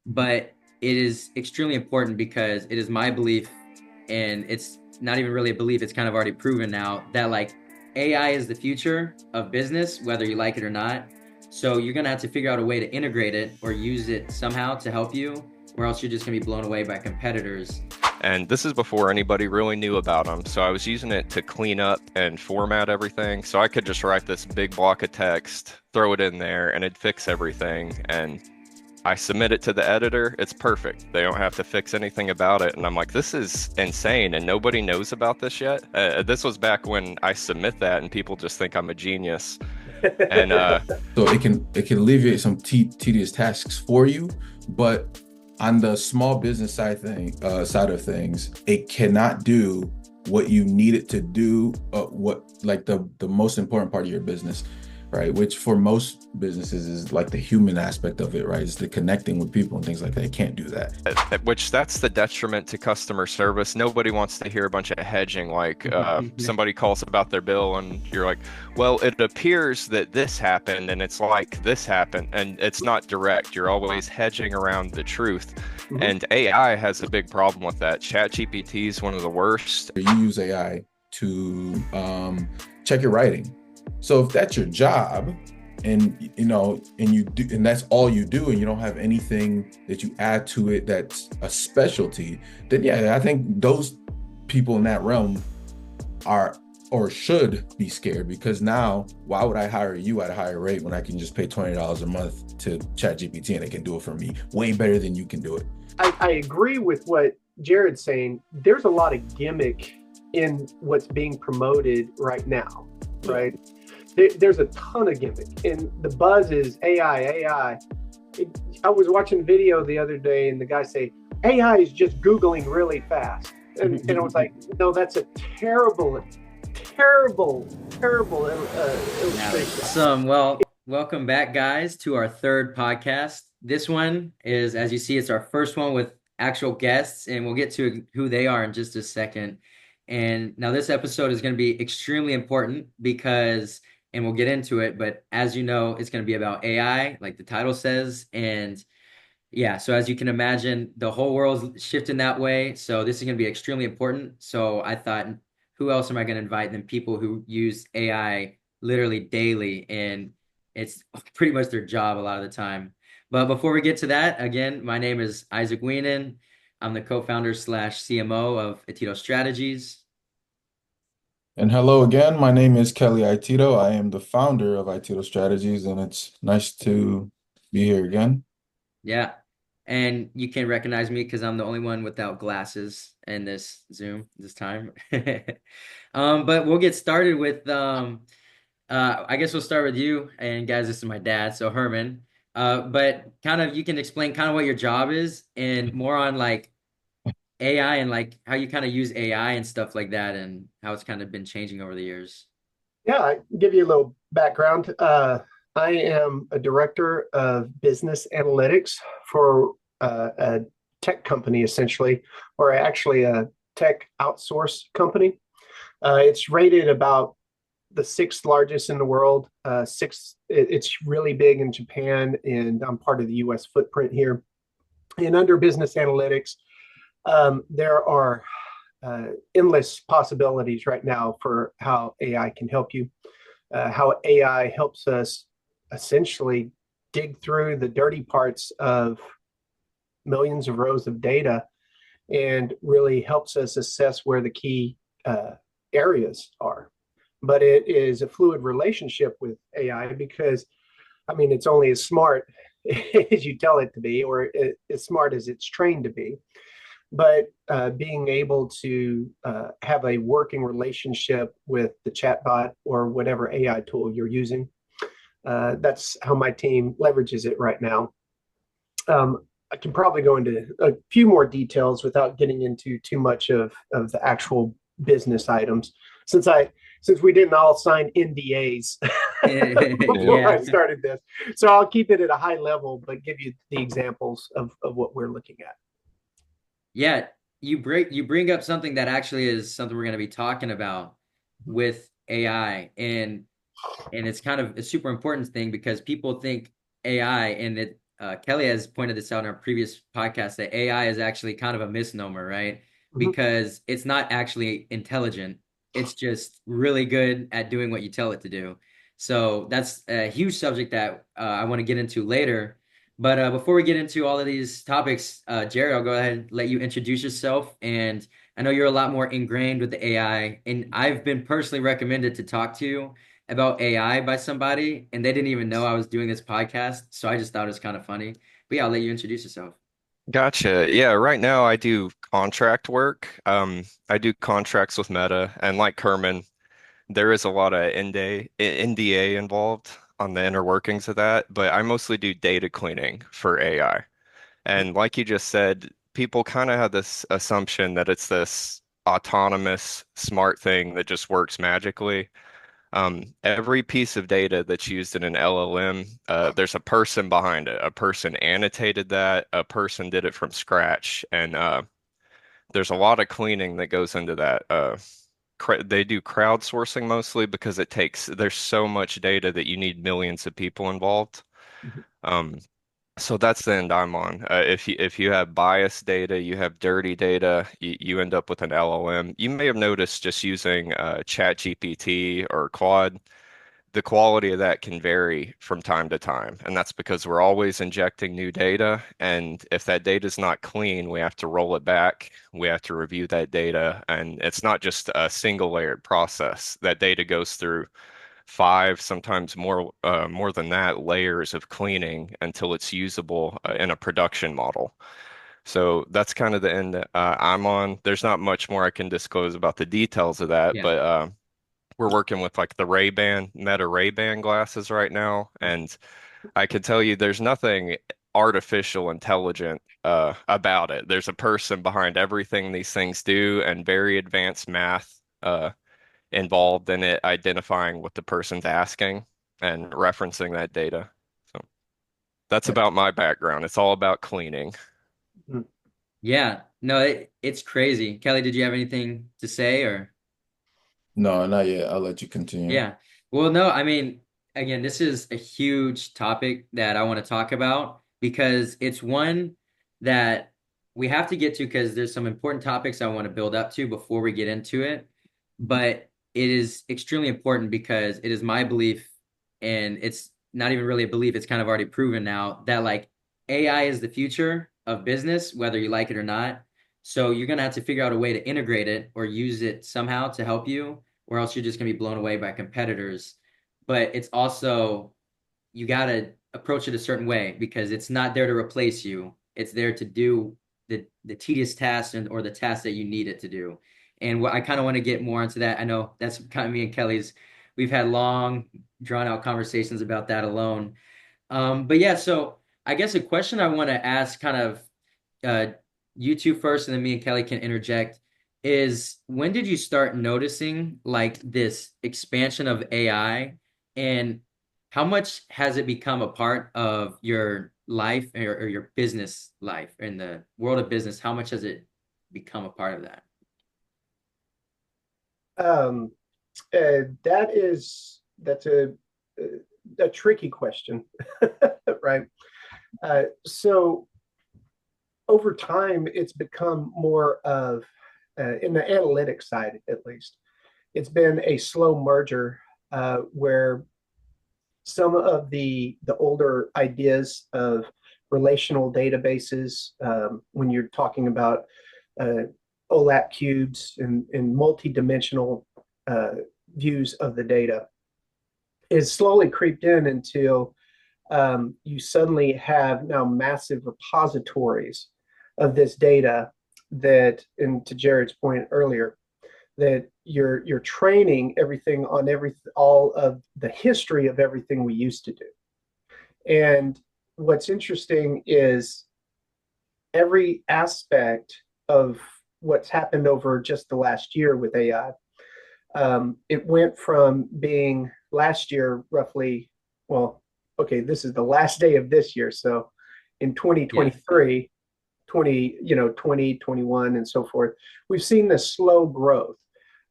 but it is extremely important because it is my belief, and it's not even really a belief, it's kind of already proven now that like AI is the future of business, whether you like it or not. So you're gonna have to figure out a way to integrate it or use it somehow to help you, or else you're just gonna be blown away by competitors. And this is before anybody really knew about them. So I was using it to clean up and format everything. So I could just write this big block of text, throw it in there, and it'd fix everything. And I submit it to the editor. It's perfect. They don't have to fix anything about it. And I'm like, this is insane. And nobody knows about this yet. This was back when I submit that and people just think I'm a genius. And So it can alleviate some tedious tasks for you, but on the small business side of things, it cannot do what you need it to do. What like the most important part of your business, right? Which for most businesses is like the human aspect of it, right? It's the connecting with people and things like that. It can't do that. which that's the detriment to customer service. Nobody wants to hear a bunch of hedging, like somebody calls about their bill and you're like, well, it appears that this happened and it's like this happened, and it's not direct. You're always hedging around the truth. Mhm. And AI has a big problem with that. ChatGPT is one of the worst. You use AI to check your writing. So if that's your job, and you do, and that's all you do, and you don't have anything that you add to it that's a specialty, then yeah, I think those people in that realm are or should be scared, because now why would I hire you at a higher rate when I can just pay $20 a month to ChatGPT and it can do it for me way better than you can do it? I agree with what Jared's saying. There's a lot of gimmick in what's being promoted right now, right? There's a ton of gimmick, and the buzz is AI, AI. I was watching a video the other day, and the guy say AI is just Googling really fast, and I was like, no, that's a terrible, terrible, terrible illustration. Awesome. Well, welcome back, guys, to our third podcast. This one is, as you see, it's our first one with actual guests, and we'll get to who they are in just a second. And now this episode is going to be extremely important because, and we'll get into it, but as you know, it's going to be about AI, like the title says. And yeah, so as you can imagine, the whole world's shifting that way. So this is going to be extremely important. So I thought, who else am I going to invite than people who use AI literally daily? And it's pretty much their job a lot of the time. But before we get to that, again, my name is Isaac Wienen. I'm the co-founder slash CMO of Atito Strategies. And hello again, my name is Kelly Aitito. I am the founder of Aitito Strategies, and it's nice to be here again. Yeah. And you can recognize me because I'm the only one without glasses in this Zoom this time. But we'll get started with I guess we'll start with you. And guys, this is my dad, so Herman. But kind of you can explain kind of what your job is and more on like AI and like how you kind of use AI and stuff like that and how it's kind of been changing over the years. Yeah, I give you a little background. I am a director of business analytics for a tech company, essentially, or actually a tech outsource company. It's rated about the sixth largest in the world. It's really big in Japan, and I'm part of the U.S. footprint here. And under business analytics, there are endless possibilities right now for how AI can help you, how AI helps us essentially dig through the dirty parts of millions of rows of data and really helps us assess where the key areas are. But it is a fluid relationship with AI because, I mean, it's only as smart as you tell it to be, or as smart as it's trained to be. But being able to have a working relationship with the chatbot or whatever AI tool you're using, that's how my team leverages it right now. I can probably go into a few more details without getting into too much of the actual business items, since we didn't all sign NDAs before Yeah. I started this. So I'll keep it at a high level, but give you the examples of what we're looking at. Yeah, you bring up something that actually is something we're going to be talking about with AI, and it's kind of a super important thing because people think AI and Kelly has pointed this out in our previous podcast that AI is actually kind of a misnomer, right? Mhm. Because it's not actually intelligent. It's just really good at doing what you tell it to do. So that's a huge subject that I want to get into later. But before we get into all of these topics, Jared, I'll go ahead and let you introduce yourself. And I know you're a lot more ingrained with the AI, and I've been personally recommended to talk to you about AI by somebody, and they didn't even know I was doing this podcast. So I just thought it was kind of funny. But yeah, I'll let you introduce yourself. Gotcha. Yeah, right now I do contract work. I do contracts with Meta, and like Kerman, there is a lot of NDA involved on the inner workings of that, but I mostly do data cleaning for AI. And like you just said, people kind of have this assumption that it's this autonomous, smart thing that just works magically. Every piece of data that's used in an LLM, there's a person behind it. A person annotated that, a person did it from scratch, and there's a lot of cleaning that goes into that. They do crowdsourcing mostly because there's so much data that you need millions of people involved. Mhm. Um, so that's the end I'm on. If you have biased data, you have dirty data, you end up with an LLM. You may have noticed just using ChatGPT or Claude, the quality of that can vary from time to time. And that's because we're always injecting new data. And if that data is not clean, we have to roll it back. We have to review that data. And it's not just a single layered process. That data goes through five, sometimes more than that, layers of cleaning until it's usable in a production model. So that's kind of the end that I'm on. There's not much more I can disclose about the details of that, Yeah. but we're working with like the Ray-Ban, Meta Ray-Ban glasses right now, and I can tell you there's nothing artificial intelligent about it. There's a person behind everything these things do, and very advanced math involved in it, identifying what the person's asking and referencing that data. So that's Yeah. about my background. It's all about cleaning. Mhm. Yeah. No, it's crazy. Kelly, did you have anything to say or? No, not yet. I'll let you continue. Yeah. Well, no, I mean, again, this is a huge topic that I want to talk about because it's one that we have to get to because there's some important topics I want to build up to before we get into it. But it is extremely important because it is my belief, and it's not even really a belief, it's kind of already proven now that like AI is the future of business, whether you like it or not. So you're gonna have to figure out a way to integrate it or use it somehow to help you, or else you're just going to be blown away by competitors. But it's also, you got to approach it a certain way because it's not there to replace you. It's there to do the tedious tasks or the tasks that you need it to do. And what I kind of want to get more into that. I know that's kind of me and Kelly's. We've had long, drawn out conversations about that alone. But yeah, so I guess a question I want to ask kind of uh, you two first, and then me and Kelly can interject, is when did you start noticing like this expansion of AI, and how much has it become a part of your life or your business life in the world of business? How much has it become a part of that? Um, that's a tricky question, right? So over time, it's become more of in the analytics side, at least. It's been a slow merger where some of the older ideas of relational databases, when you're talking about uh, OLAP cubes and multi-dimensional uh, views of the data, is slowly creeped in until you suddenly have now massive repositories of this data that, and to Jared's point earlier, that you're training everything on all of the history of everything we used to do. And what's interesting is every aspect of what's happened over just the last year with AI. It went from being last year roughly, well, okay, this is the last day of this year. So in Yeah. 2023, 2021 and so forth, we've seen this slow growth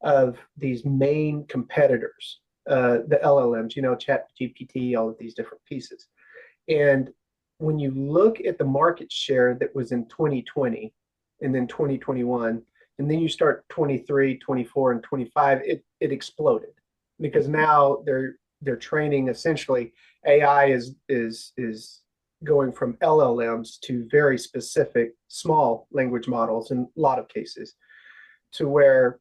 of these main competitors, the LLMs, Chat GPT, all of these different pieces. And when you look at the market share that was in 2020 and then 2021, and then you start 23, 24, and 25, it exploded because now they're training essentially AI is going from LLMs to very specific small language models in a lot of cases, to where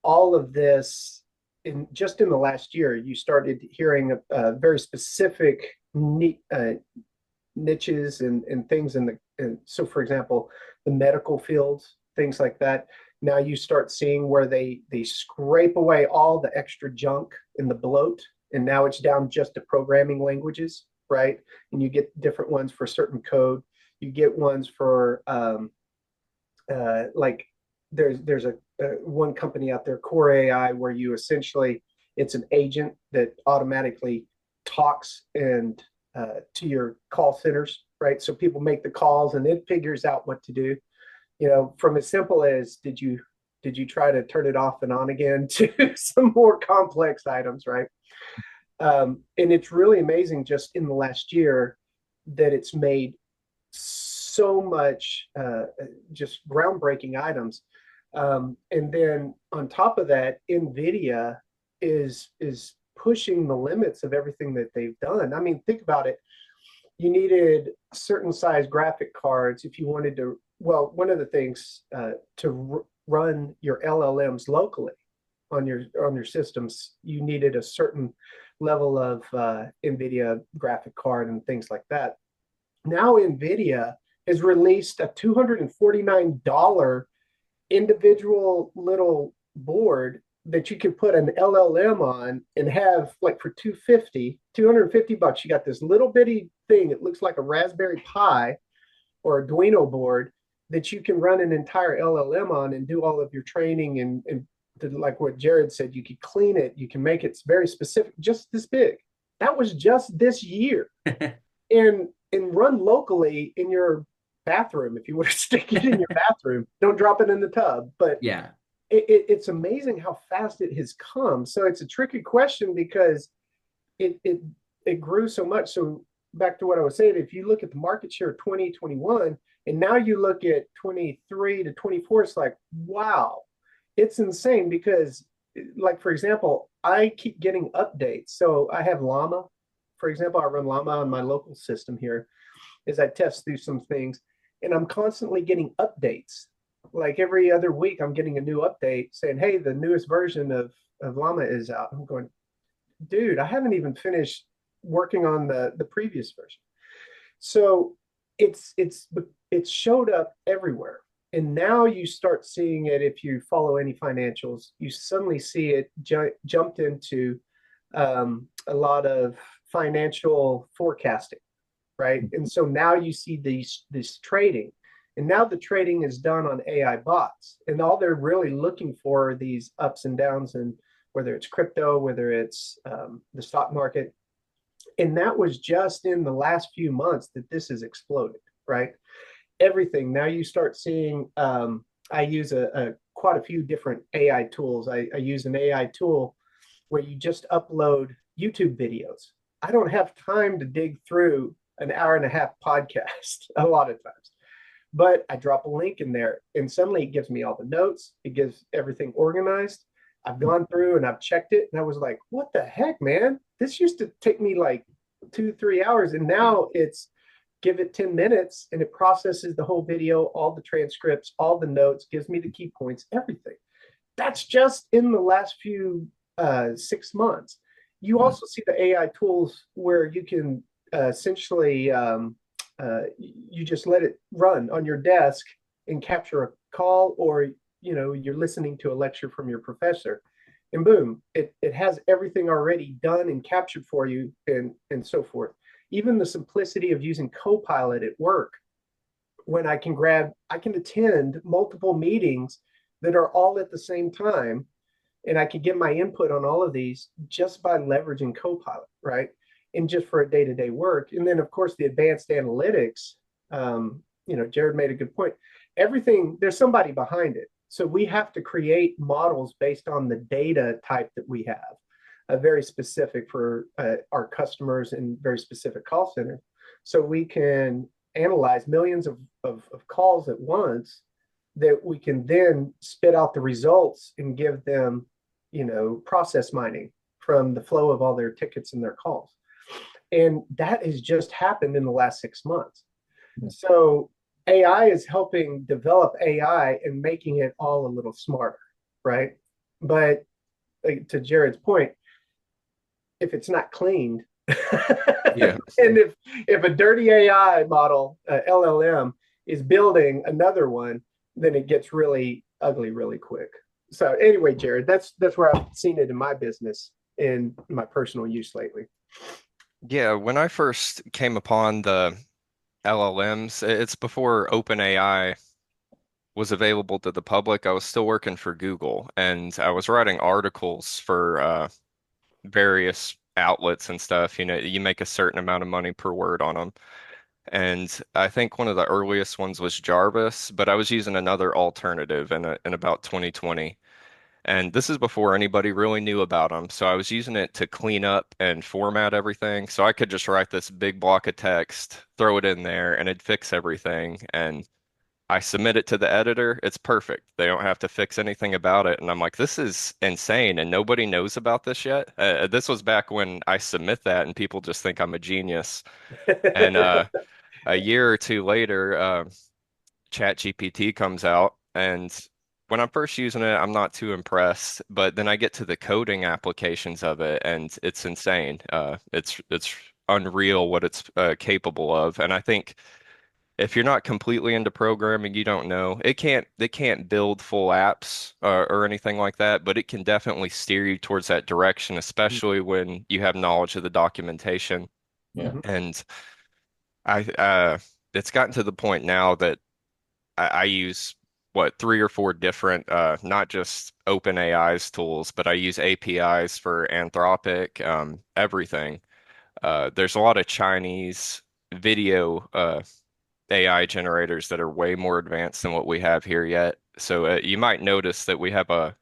all of this in just in the last year you started hearing very specific niches and things in the and so for example the medical fields, things like that. Now you start seeing where they scrape away all the extra junk in the bloat, and now it's down just to programming languages, right? And you get different ones for certain code. You get ones for like there's a one company out there, Core AI, where you essentially it's an agent that automatically talks and to your call centers, right? So people make the calls and it figures out what to do. You know, from as simple as did you try to turn it off and on again to some more complex items, right? And it's really amazing just in the last year that it's made so much just groundbreaking items. And then on top of that, NVIDIA is pushing the limits of everything that they've done. I mean, think about it. You needed certain size graphic cards if you wanted to. Well, one of the things to run your LLMs locally on your systems, you needed a certain level of NVIDIA graphic card and things like that. Now NVIDIA has released a $249 individual little board that you can put an LLM on and have like for $250, you got this little bitty thing. It looks like a Raspberry Pi or Arduino board that you can run an entire LLM on and do all of your training and like what Jared said, you could clean it, you can make it very specific, just this big. That was just this year. and run locally in your bathroom if you want to stick it in your bathroom. Don't drop it in the tub. But Yeah. It's amazing how fast it has come. So it's a tricky question because it grew so much. So back to what I was saying, if you look at the market share of 2021 and now you look at 23 to 24, it's like, wow, it's insane because like, for example, I keep getting updates. So I have Llama, for example, I run Llama on my local system here as I test through some things, and I'm constantly getting updates. Like every other week, I'm getting a new update saying, hey, the newest version of Llama is out. I'm going, dude, I haven't even finished working on the previous version. So it's showed up everywhere. And now you start seeing it. If you follow any financials, you suddenly see it jumped into a lot of financial forecasting, right? And so now you see this trading. And now the trading is done on AI bots. And all they're really looking for are these ups and downs, and whether it's crypto, whether it's the stock market. And that was just in the last few months that this has exploded, right? Everything. Now you start seeing, I use quite a few different AI tools. I use an AI tool where you just upload YouTube videos. I don't have time to dig through an hour and a half podcast a lot of times, but I drop a link in there and suddenly it gives me all the notes. It gives everything organized. I've gone through and I've checked it and I was like, what the heck, man? This used to take me like 2-3 hours. And now it's give it 10 minutes and it processes the whole video, all the transcripts, all the notes, gives me the key points, everything. That's just in the last few 6 months. You also see the AI tools where you can essentially you just let it run on your desk and capture a call, or you're listening to a lecture from your professor, and boom, it has everything already done and captured for you, and so forth. Even the simplicity of using Copilot at work, when I can attend multiple meetings that are all at the same time, and I can get my input on all of these just by leveraging Copilot, right? And just for a day-to-day work. And then, of course, the advanced analytics, Jared made a good point. Everything, there's somebody behind it. So we have to create models based on the data type that we have, very specific for our customers and very specific call center. So we can analyze millions of calls at once that we can then spit out the results and give them, process mining from the flow of all their tickets and their calls. And that has just happened in the last 6 months. So AI is helping develop AI and making it all a little smarter, right? But to Jared's point, if it's not cleaned, Yeah. and if a dirty AI model, LLM, is building another one, then it gets really ugly really quick. So anyway, Jared, that's where I've seen it in my business and my personal use lately. Yeah, when I first came upon the LLMs, it's before OpenAI was available to the public. I was still working for Google and I was writing articles for various outlets and stuff. You know, you make a certain amount of money per word on them. And I think one of the earliest ones was Jarvis, but I was using another alternative in about 2020. And this is before anybody really knew about them. So I was using it to clean up and format everything. So I could just write this big block of text, throw it in there, and it'd fix everything. And I submit it to the editor. It's perfect. They don't have to fix anything about it. And I'm like, this is insane. And nobody knows about this yet. This was back when I submit that and people just think I'm a genius. And a year or two later, ChatGPT comes out, and when I'm first using it, I'm not too impressed. But then I get to the coding applications of it, and it's insane. It's unreal what it's capable of. And I think if you're not completely into programming, you don't know. It can't build full apps or anything like that, but it can definitely steer you towards that direction, especially when you have knowledge of the documentation. Yeah. And I it's gotten to the point now that I use what, three or four different, not just OpenAI's tools, but I use APIs for Anthropic, everything. There's a lot of Chinese video AI generators that are way more advanced than what we have here yet. So you might notice that we have a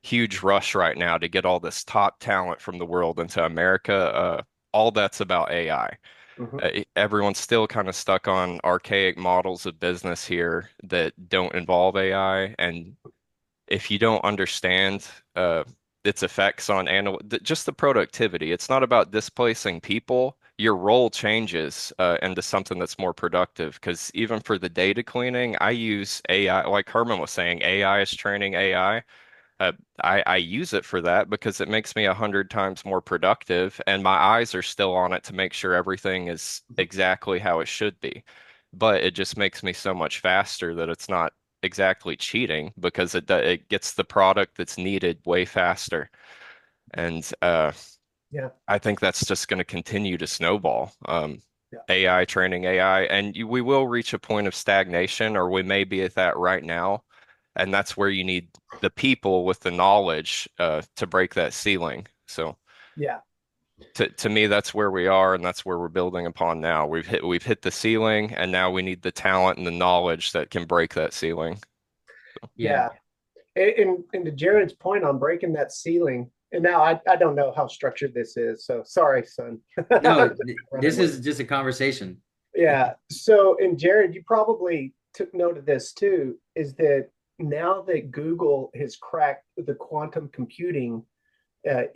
huge rush right now to get all this top talent from the world into America. All that's about AI. Mhm. Everyone's still kind of stuck on archaic models of business here that don't involve AI. And if you don't understand its effects on just the productivity, it's not about displacing people. Your role changes into something that's more productive. Because even for the data cleaning, I use AI, like Herman was saying, AI is training AI. Uh, I use it for that because it makes me 100 times more productive, and my eyes are still on it to make sure everything is exactly how it should be. But it just makes me so much faster that it's not exactly cheating because it gets the product that's needed way faster. And Yeah, I think that's just going to continue to snowball. yeah, AI training AI, and we will reach a point of stagnation, or we may be at that right now. And that's where you need the people with the knowledge to break that ceiling. So yeah, to me, that's where we are, and that's where we're building upon now. We've hit the ceiling, and now we need the talent and the knowledge that can break that ceiling. Yeah. yeah. And to Jared's point on breaking that ceiling, and now I don't know how structured this is, so sorry, son. No, Running this with is just a conversation. Yeah. So, and Jared, you probably took note of this too, is that now that Google has cracked the quantum computing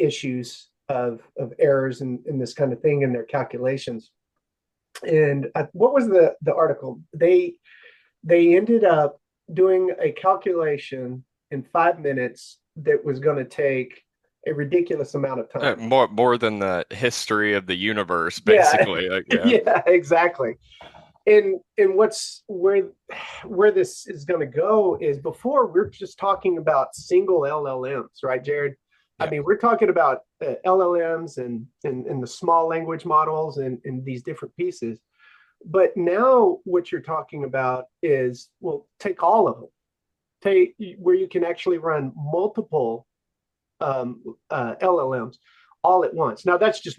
issues of errors and this kind of thing in their calculations. And what was the article? They ended up doing a calculation in 5 minutes that was going to take a ridiculous amount of time. More than the history of the universe, Yeah, basically. Like, yeah. yeah, exactly. And what's where this is going to go is before we're just talking about single LLMs, right, Jared? I Yeah. mean, we're talking about LLMs and the small language models and these different pieces. But now what you're talking about is, well, take all of them, take where you can actually run multiple LLMs all at once. Now that's just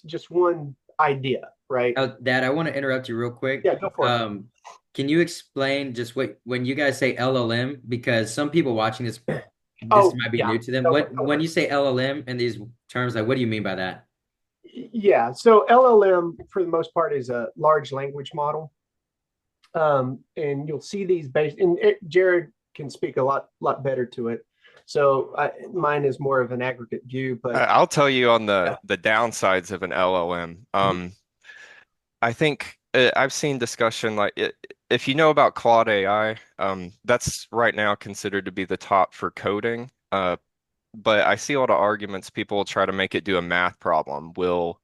just one idea, right? Now, Dad, I want to interrupt you real quick. Yeah, go for it. Can you explain just what when you guys say LLM, because some people watching this Oh, might be yeah, new to them. go What for when it. you say LLM and these terms, like what do you mean by that? Yeah. So LLM, for the most part, is a large language model. And you'll see these based, and Jared can speak a lot better to it. So mine is more of an aggregate view, but I'll tell you on yeah. the downsides of an LLM. Mhm. I think I've seen discussion like if you know about Claude AI, that's right now considered to be the top for coding. But I see a lot of arguments. People will try to make it do a math problem. Will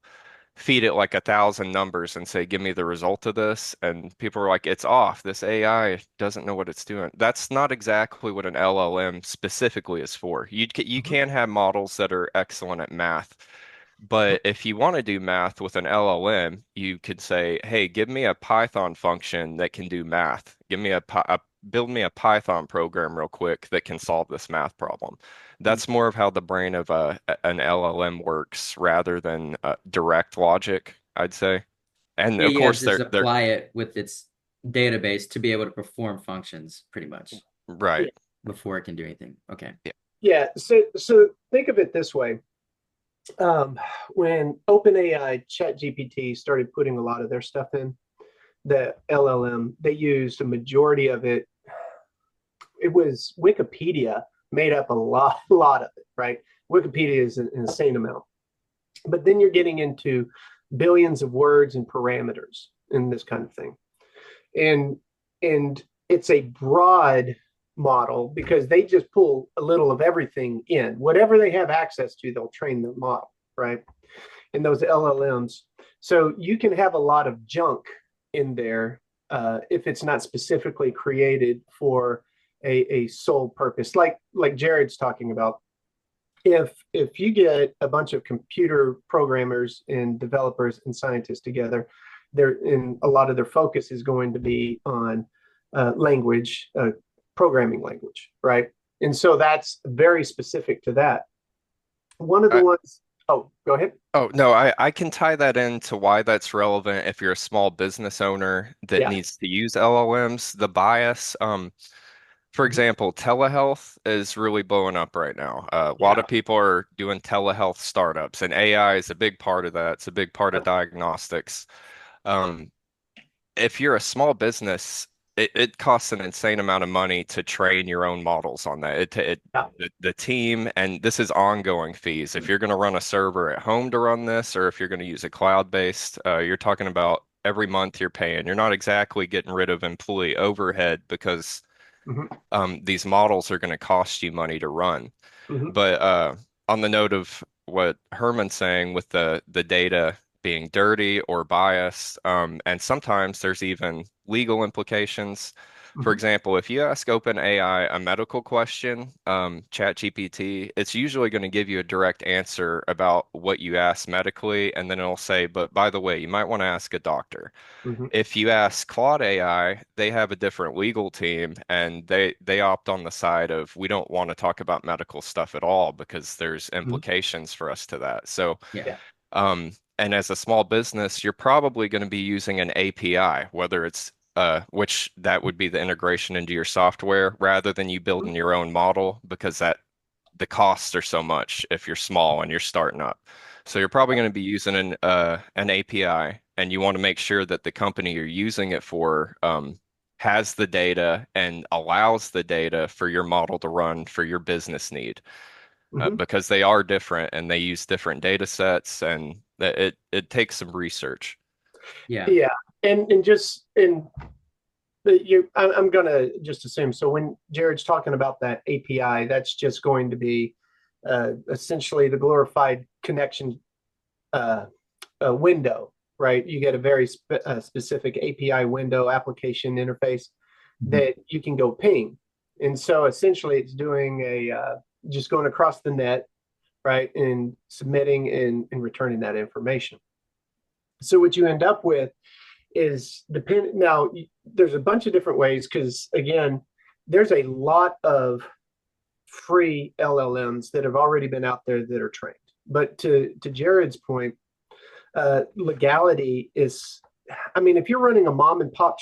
feed it like 1,000 numbers and say, "Give me the result of this." And people are like, "It's off. This AI doesn't know what it's doing." That's not exactly what an LLM specifically is for. You Mhm. can have models that are excellent at math. But if you want to do math with an LLM, you could say, "Hey, give me a Python function that can do math. Give me build me a Python program real quick that can solve this math problem." That's more of how the brain of an LLM works rather than direct logic, I'd say. And Yeah, of you have course, to just they're apply it with its database to be able to perform functions pretty much right. Yeah. before it can do anything. Okay. Yeah. Yeah. So think of it this way. Um, when OpenAI ChatGPT started putting a lot of their stuff in, the LLM, they used a majority of it. It was Wikipedia made up a lot of it, right? Wikipedia is an insane amount. But then you're getting into billions of words and parameters and this kind of thing. And and it's a broad model because they just pull a little of everything in. Whatever they have access to, they'll train their model, right? In those LLMs. So you can have a lot of junk in there if it's not specifically created for a sole purpose, like Jared's talking about. If you get a bunch of computer programmers and developers and scientists together, they're in a lot of their focus is going to be on language, programming language, right? And so that's very specific to that. One of the I, ones, oh, go ahead. oh no, I can tie that into why that's relevant if you're a small business owner that Yeah. needs to use LLMs. The bias, for Mhm. example, telehealth is really blowing up right now. A lot Yeah. of people are doing telehealth startups, and AI is a big part of that. It's a big part of diagnostics. Um, if you're a small business, it costs an insane amount of money to train your own models on that. Yeah. The team, and this is ongoing fees. If you're going to run a server at home to run this, or if you're going to use a cloud-based, you're talking about every month you're paying. You're not exactly getting rid of employee overhead because Hmm. these models are going to cost you money to run. Hmm. But on the note of what Herman's saying with the data being dirty or biased, and sometimes there's even legal implications. For Hmm. example, if you ask OpenAI a medical question, ChatGPT, it's usually going to give you a direct answer about what you asked medically, and then it'll say, but by the way, you might want to ask a doctor. Hmm. If you ask Claude AI, they have a different legal team and they opt on the side of we don't want to talk about medical stuff at all because there's Hmm. implications for us to that. So, Yeah. Yeah. and as a small business, you're probably going to be using an API, whether it's which that would be the integration into your software rather than you Mhm. building your own model because that the costs are so much if you're small and you're starting up. So you're probably going to be using an API, and you want to make sure that the company you're using it for has the data and allows the data for your model to run for your business need, Hmm. because they are different and they use different data sets, and it takes some research. Yeah. Yeah. And just in I'm gonna just assume. So when Jared's talking about that API, that's just going to be essentially the glorified connection uh, window, right? You get a very specific API window application interface Mhm. that you can go ping. And so essentially it's doing just going across the net, right? And submitting and returning that information. So what you end up with is depend now there's a bunch of different ways because again, there's a lot of free LLMs that have already been out there that are trained. But to Jared's point, legality is, I mean, if you're running a mom and pop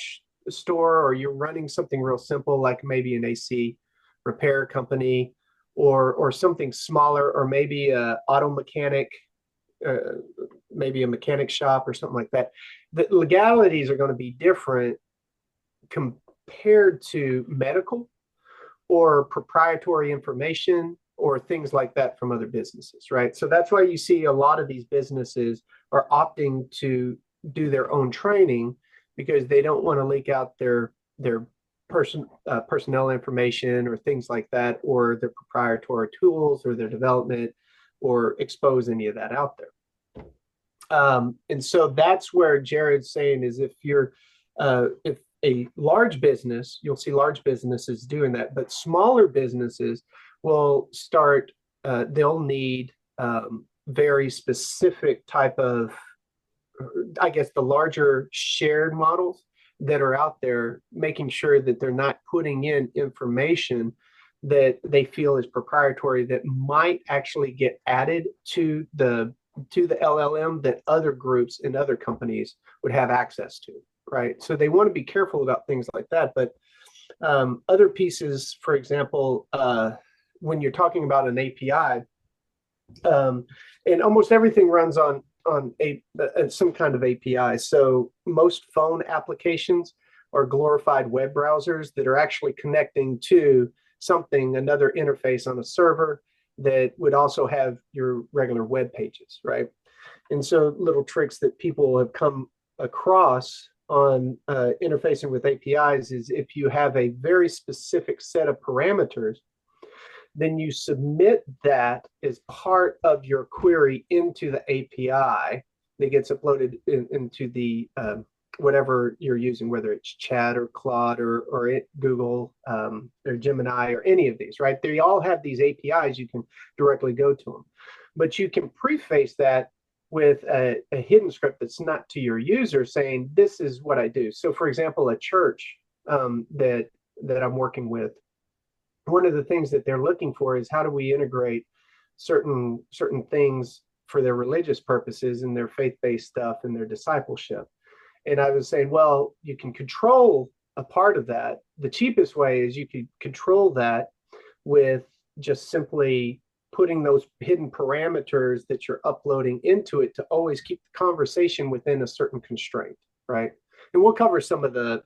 store or you're running something real simple like maybe an AC repair company or something smaller or maybe a auto mechanic, uh, maybe a mechanic shop or something like that. The legalities are going to be different compared to medical or proprietary information or things like that from other businesses, right? So that's why you see a lot of these businesses are opting to do their own training because they don't want to leak out their personnel information or things like that, or their proprietary tools or their development, or expose any of that out there. And so that's where Jared's saying is if a large business, you'll see large businesses doing that, but smaller businesses will start, they'll need very specific type of, I guess, the larger shared models that are out there, making sure that they're not putting in information that they feel is proprietary that might actually get added to the LLM that other groups and other companies would have access to, right? So they want to be careful about things like that. But other pieces, for example, when you're talking about an API, and almost everything runs on some kind of API. So most phone applications are glorified web browsers that are actually connecting to something, another interface on a server that would also have your regular web pages, right? And so little tricks that people have come across on interfacing with APIs is if you have a very specific set of parameters, then you submit that as part of your query into the API that gets uploaded into the whatever you're using, whether it's Chat or Claude or Google or Gemini or any of these, right? They all have these APIs. You can directly go to them, but you can preface that with a hidden script that's not to your user saying, this is what I do. So for example, a church that I'm working with, one of the things that they're looking for is how do we integrate certain things for their religious purposes and their faith-based stuff and their discipleship. And I was saying, well, you can control a part of that. The cheapest way is you could control that with just simply putting those hidden parameters that you're uploading into it to always keep the conversation within a certain constraint, right? And we'll cover some of the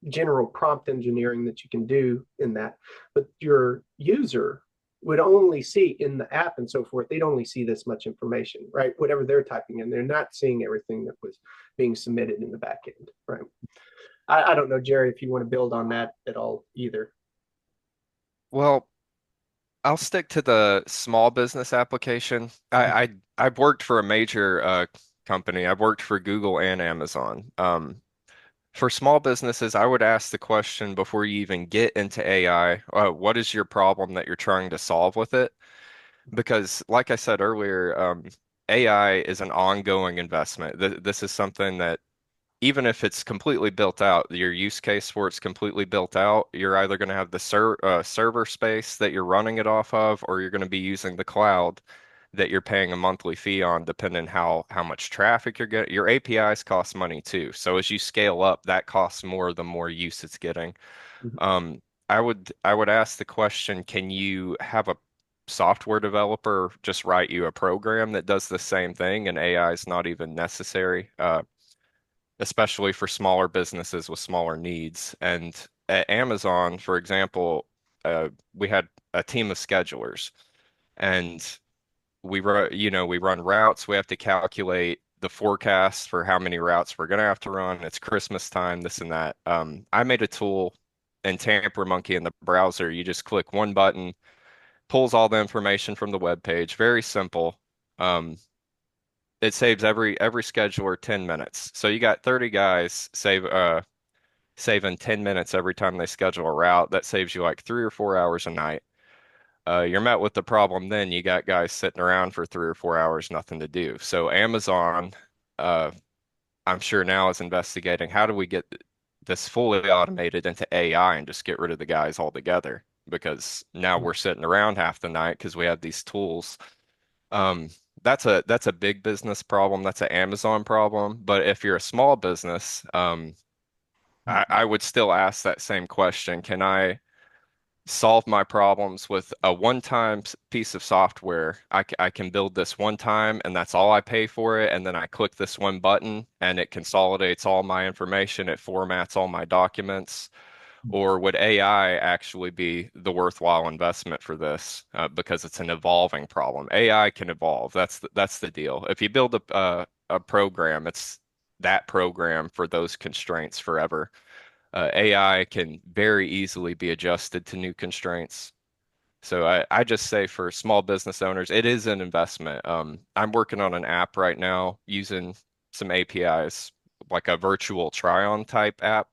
general prompt engineering that you can do in that. But your user would only see in the app and so forth, they'd only see this much information, right? Whatever they're typing in, they're not seeing everything that was being submitted in the back end, right? I don't know, Jerry, if you want to build on that at all either. Well, I'll stick to the small business application. I've worked for a major company. I've worked for Google and Amazon. For small businesses, I would ask the question before you even get into AI, what is your problem that you're trying to solve with it? Because, like I said earlier, AI is an ongoing investment. This is something that even if it's completely built out, your use case for it's completely built out, you're either going to have the server space that you're running it off of, or you're going to be using the cloud that you're paying a monthly fee on, depending how much traffic you're getting. Your APIs cost money too. So as you scale up, that costs more the more use it's getting. Mhm. I would ask the question, can you have a software developer just write you a program that does the same thing and AI is not even necessary? Especially for smaller businesses with smaller needs. And at Amazon, for example, we had a team of schedulers, and we run routes. We have to calculate the forecast for how many routes we're going to have to run. It's Christmas time, this and that. I made a tool in TamperMonkey in the browser. You just click one button, pulls all the information from the web page. Very simple. Um, it saves every scheduler 10 minutes. So you got 30 guys saving 10 minutes every time they schedule a route. That saves you like 3 or 4 hours a night. You're met with the problem then you got guys sitting around for 3 or 4 hours, nothing to do. So Amazon, uh, I'm sure now is investigating how do we get this fully automated into AI and just get rid of the guys altogether because now we're sitting around half the night because we have these tools. Um, that's a big business problem. That's an Amazon problem. But if you're a small business, I would still ask that same question. Can I solve my problems with a one-time piece of software. I can build this one time and that's all I pay for it. And then I click this one button and it consolidates all my information. It formats all my documents. Or would AI actually be the worthwhile investment for this? Because it's an evolving problem. AI can evolve. That's the deal. If you build a program, it's that program for those constraints forever. AI can very easily be adjusted to new constraints. So I just say for small business owners, it is an investment. I'm working on an app right now using some APIs, like a virtual try-on type app.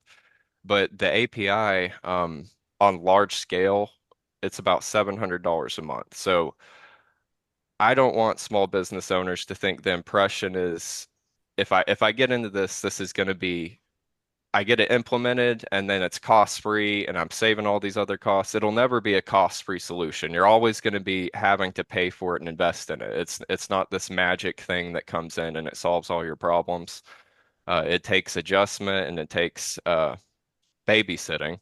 But the API on large scale, it's about $700 a month. So I don't want small business owners to think the impression is if I get into this, this is going to be I get it implemented and then it's cost free and I'm saving all these other costs. It'll never be a cost free solution. You're always going to be having to pay for it and invest in it. It's not this magic thing that comes in and it solves all your problems. It takes adjustment and it takes babysitting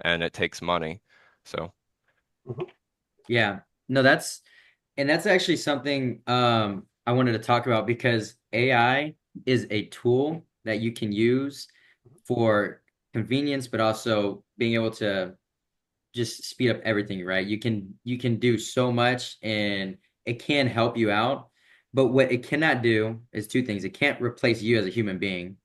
and it takes money. So Mhm. Yeah. No, that's actually something I wanted to talk about because AI is a tool that you can use for convenience, but also being able to just speed up everything, right? You can do so much and it can help you out. But what it cannot do is two things. It can't replace you as a human being,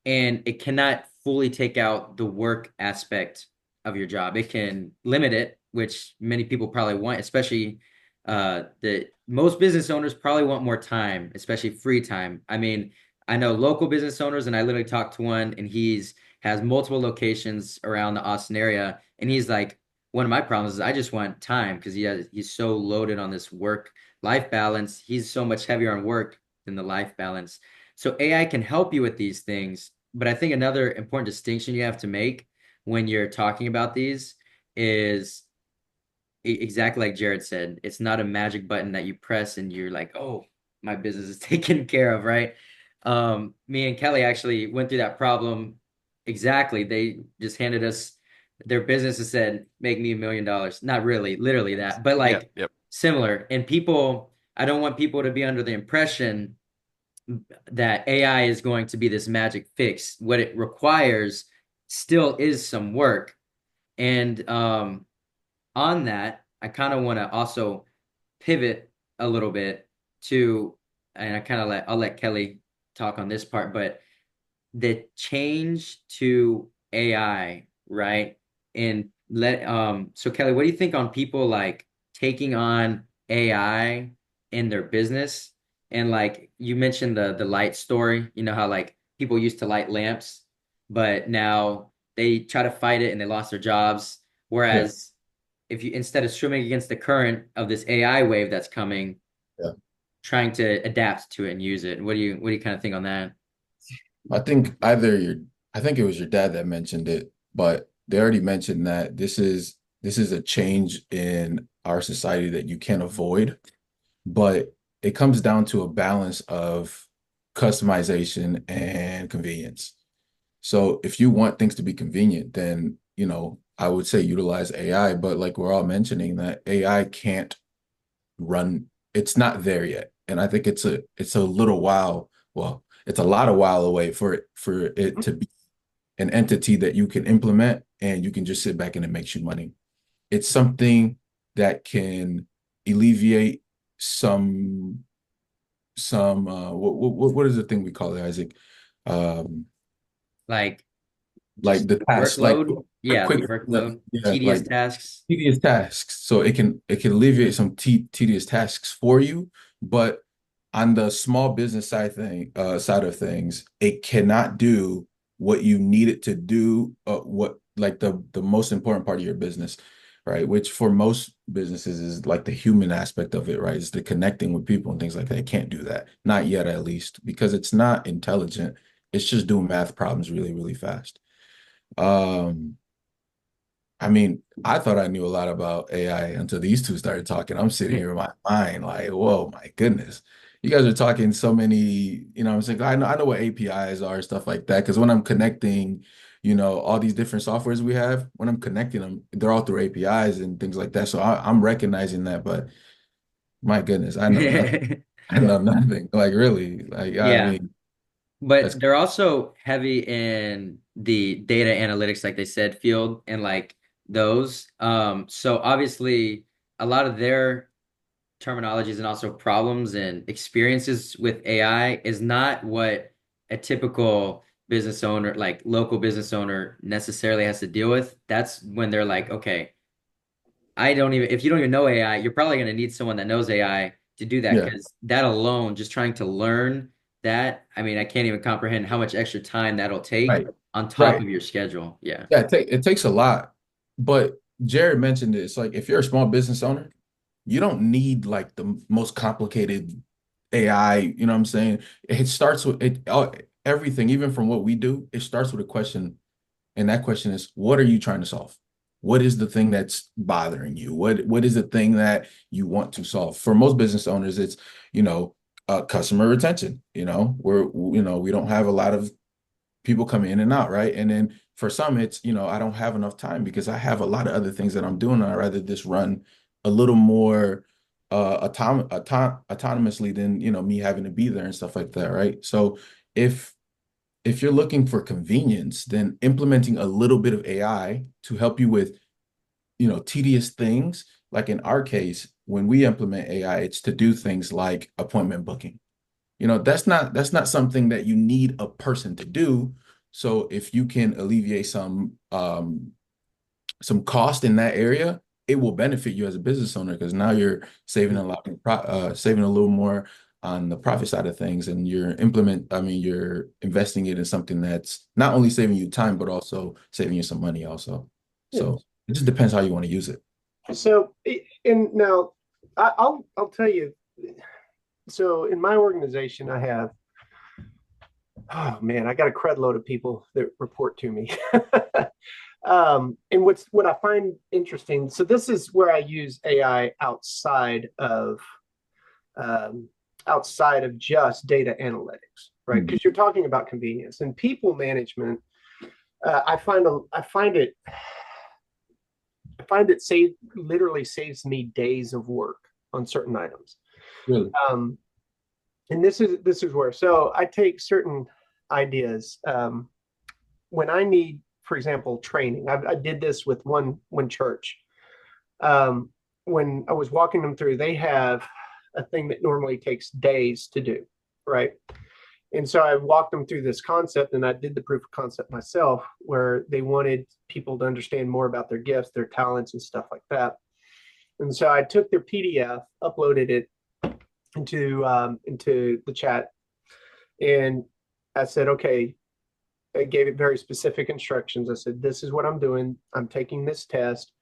and it cannot fully take out the work aspect of your job. It can limit it, which many people probably want, especially the most business owners probably want more time, especially free time. I mean, I know local business owners, and I literally talked to one, and he's has multiple locations around the Austin area, and he's like, one of my problems is I just want time because he's so loaded on this work life balance. He's so much heavier on work than the life balance. So AI can help you with these things, but I think another important distinction you have to make when you're talking about these is exactly like Jared said. It's not a magic button that you press and you're like, oh, my business is taken care of, right? Me and Kelly actually went through that problem exactly. They just handed us their business and said, make me $1 million. Not really, literally that, but yeah, like yep. similar. And people, I don't want people to be under the impression that AI is going to be this magic fix. What it requires still is some work. And on that, I kind of want to also pivot a little bit to, and I'll let Kelly talk on this part, but the change to AI, right? And so Kelly, what do you think on people like taking on AI in their business? And like you mentioned the light story, you know how like people used to light lamps, but now they try to fight it and they lost their jobs. Yeah. Whereas if you instead of swimming against the current of this AI wave that's coming, Yeah. trying to adapt to it and use it. What do you kind of think on that? I think either your I think it was your dad that mentioned it, but they already mentioned that this is a change in our society that you can't avoid, but it comes down to a balance of customization and convenience. So if you want things to be convenient, then, I would say utilize AI, but like we're all mentioning that AI can't run, it's not there yet. And I think it's a little while, well, it's a lot of while away for it to be an entity that you can implement and you can just sit back and it makes you money. It's something that can alleviate what is the thing we call it, Isaac? Um, Like like just the tasks, like workload? Yeah, quick, workload, yeah, tedious like tasks. tedious tasks. So it can alleviate some tedious tasks for you, but on the small business side of things, it cannot do what you need it to do, what like the most important part of your business, right? Which for most businesses is like the human aspect of it, right? It's the connecting with people and things like that. It can't do that. Not yet, at least, because it's not intelligent. It's just doing math problems really, really fast. Um, I mean, I thought I knew a lot about AI until these two started talking. I'm sitting here in my mind like, whoa, my goodness. You guys are talking so many, what I'm saying, I know what APIs are, stuff like that. Because when I'm connecting, all these different softwares we have, when I'm connecting them, they're all through APIs and things like that. So I'm recognizing that, but my goodness, I know nothing. I Yeah. know nothing. Like really, like I Yeah. mean, that's But they're also heavy in the data analytics, like they said, field and like those. So obviously a lot of their terminologies and also problems and experiences with AI is not what a typical business owner, like local business owner, necessarily has to deal with. That's when they're like, okay, if you don't even know AI, you're probably going to need someone that knows AI to do that yeah, because that alone, just trying to learn that, I mean, I can't even comprehend how much extra time that'll take right, on top right. of your schedule. Yeah. Yeah, it takes a lot. But Jared mentioned this, like if you're a small business owner, you don't need like the most complicated AI, you know what I'm saying? It starts with everything, even from what we do, it starts with a question. And that question is, what are you trying to solve? What is the thing that's bothering you? What is the thing that you want to solve? For most business owners, it's, customer retention. We don't have a lot of people come in and out, right? And then for some, it's, I don't have enough time because I have a lot of other things that I'm doing. And I'd rather just run a little more autonomously than, me having to be there and stuff like that, right? So if if you're looking for convenience, then implementing a little bit of AI to help you with, tedious things, like in our case, when we implement AI, it's to do things like appointment booking. That's not something that you need a person to do. So if you can alleviate some cost in that area, it will benefit you as a business owner because now you're saving a little more on the profit side of things, and you're investing it in something that's not only saving you time but also saving you some money also. Yeah. So it just depends how you want to use it. So, and now I'll tell you. So, in my organization, I have, oh man, I got a crud load of people that report to me. And what I find interesting. So, this is where I use AI um, outside of just data analytics, right? Mhm. Because you're talking about convenience and people management. I find it literally saves me days of work on certain items. Really? Um, and this is where, so I take certain ideas when I need, for example, training. I did this with one church. Um, when I was walking them through, they have a thing that normally takes days to do, right? And so I walked them through this concept, and I did the proof of concept myself, where they wanted people to understand more about their gifts, their talents, and stuff like that. And so I took their PDF, uploaded it into the chat, and I said, okay. I gave it very specific instructions. I said, this is what I'm doing. I'm taking this test.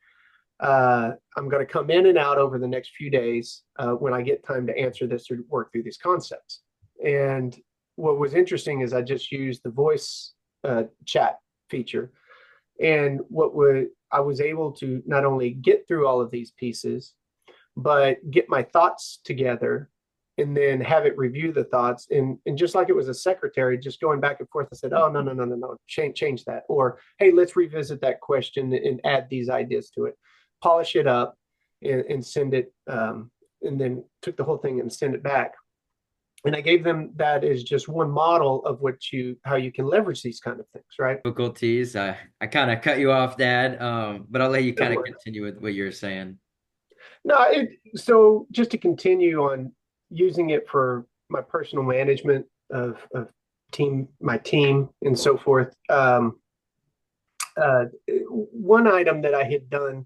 I'm going to come in and out over the next few days when I get time to answer this or work through these concepts. And what was interesting is I just used the voice chat feature. And I was able to not only get through all of these pieces, but get my thoughts together and then have it review the thoughts. And just like it was a secretary, just going back and forth, I said, oh, no, no, no, no, no, change that. Or, hey, let's revisit that question and add these ideas to it, polish it up and send it. And then took the whole thing and send it back. And I gave them that as just one model of how you can leverage these kind of things, right? Difficulties. I kind of cut you off, Dad. But I'll let you No kind of worries. continue with what you're saying. No, so just to continue on using it for my personal management of my team, and so forth. Uh, One item that I had done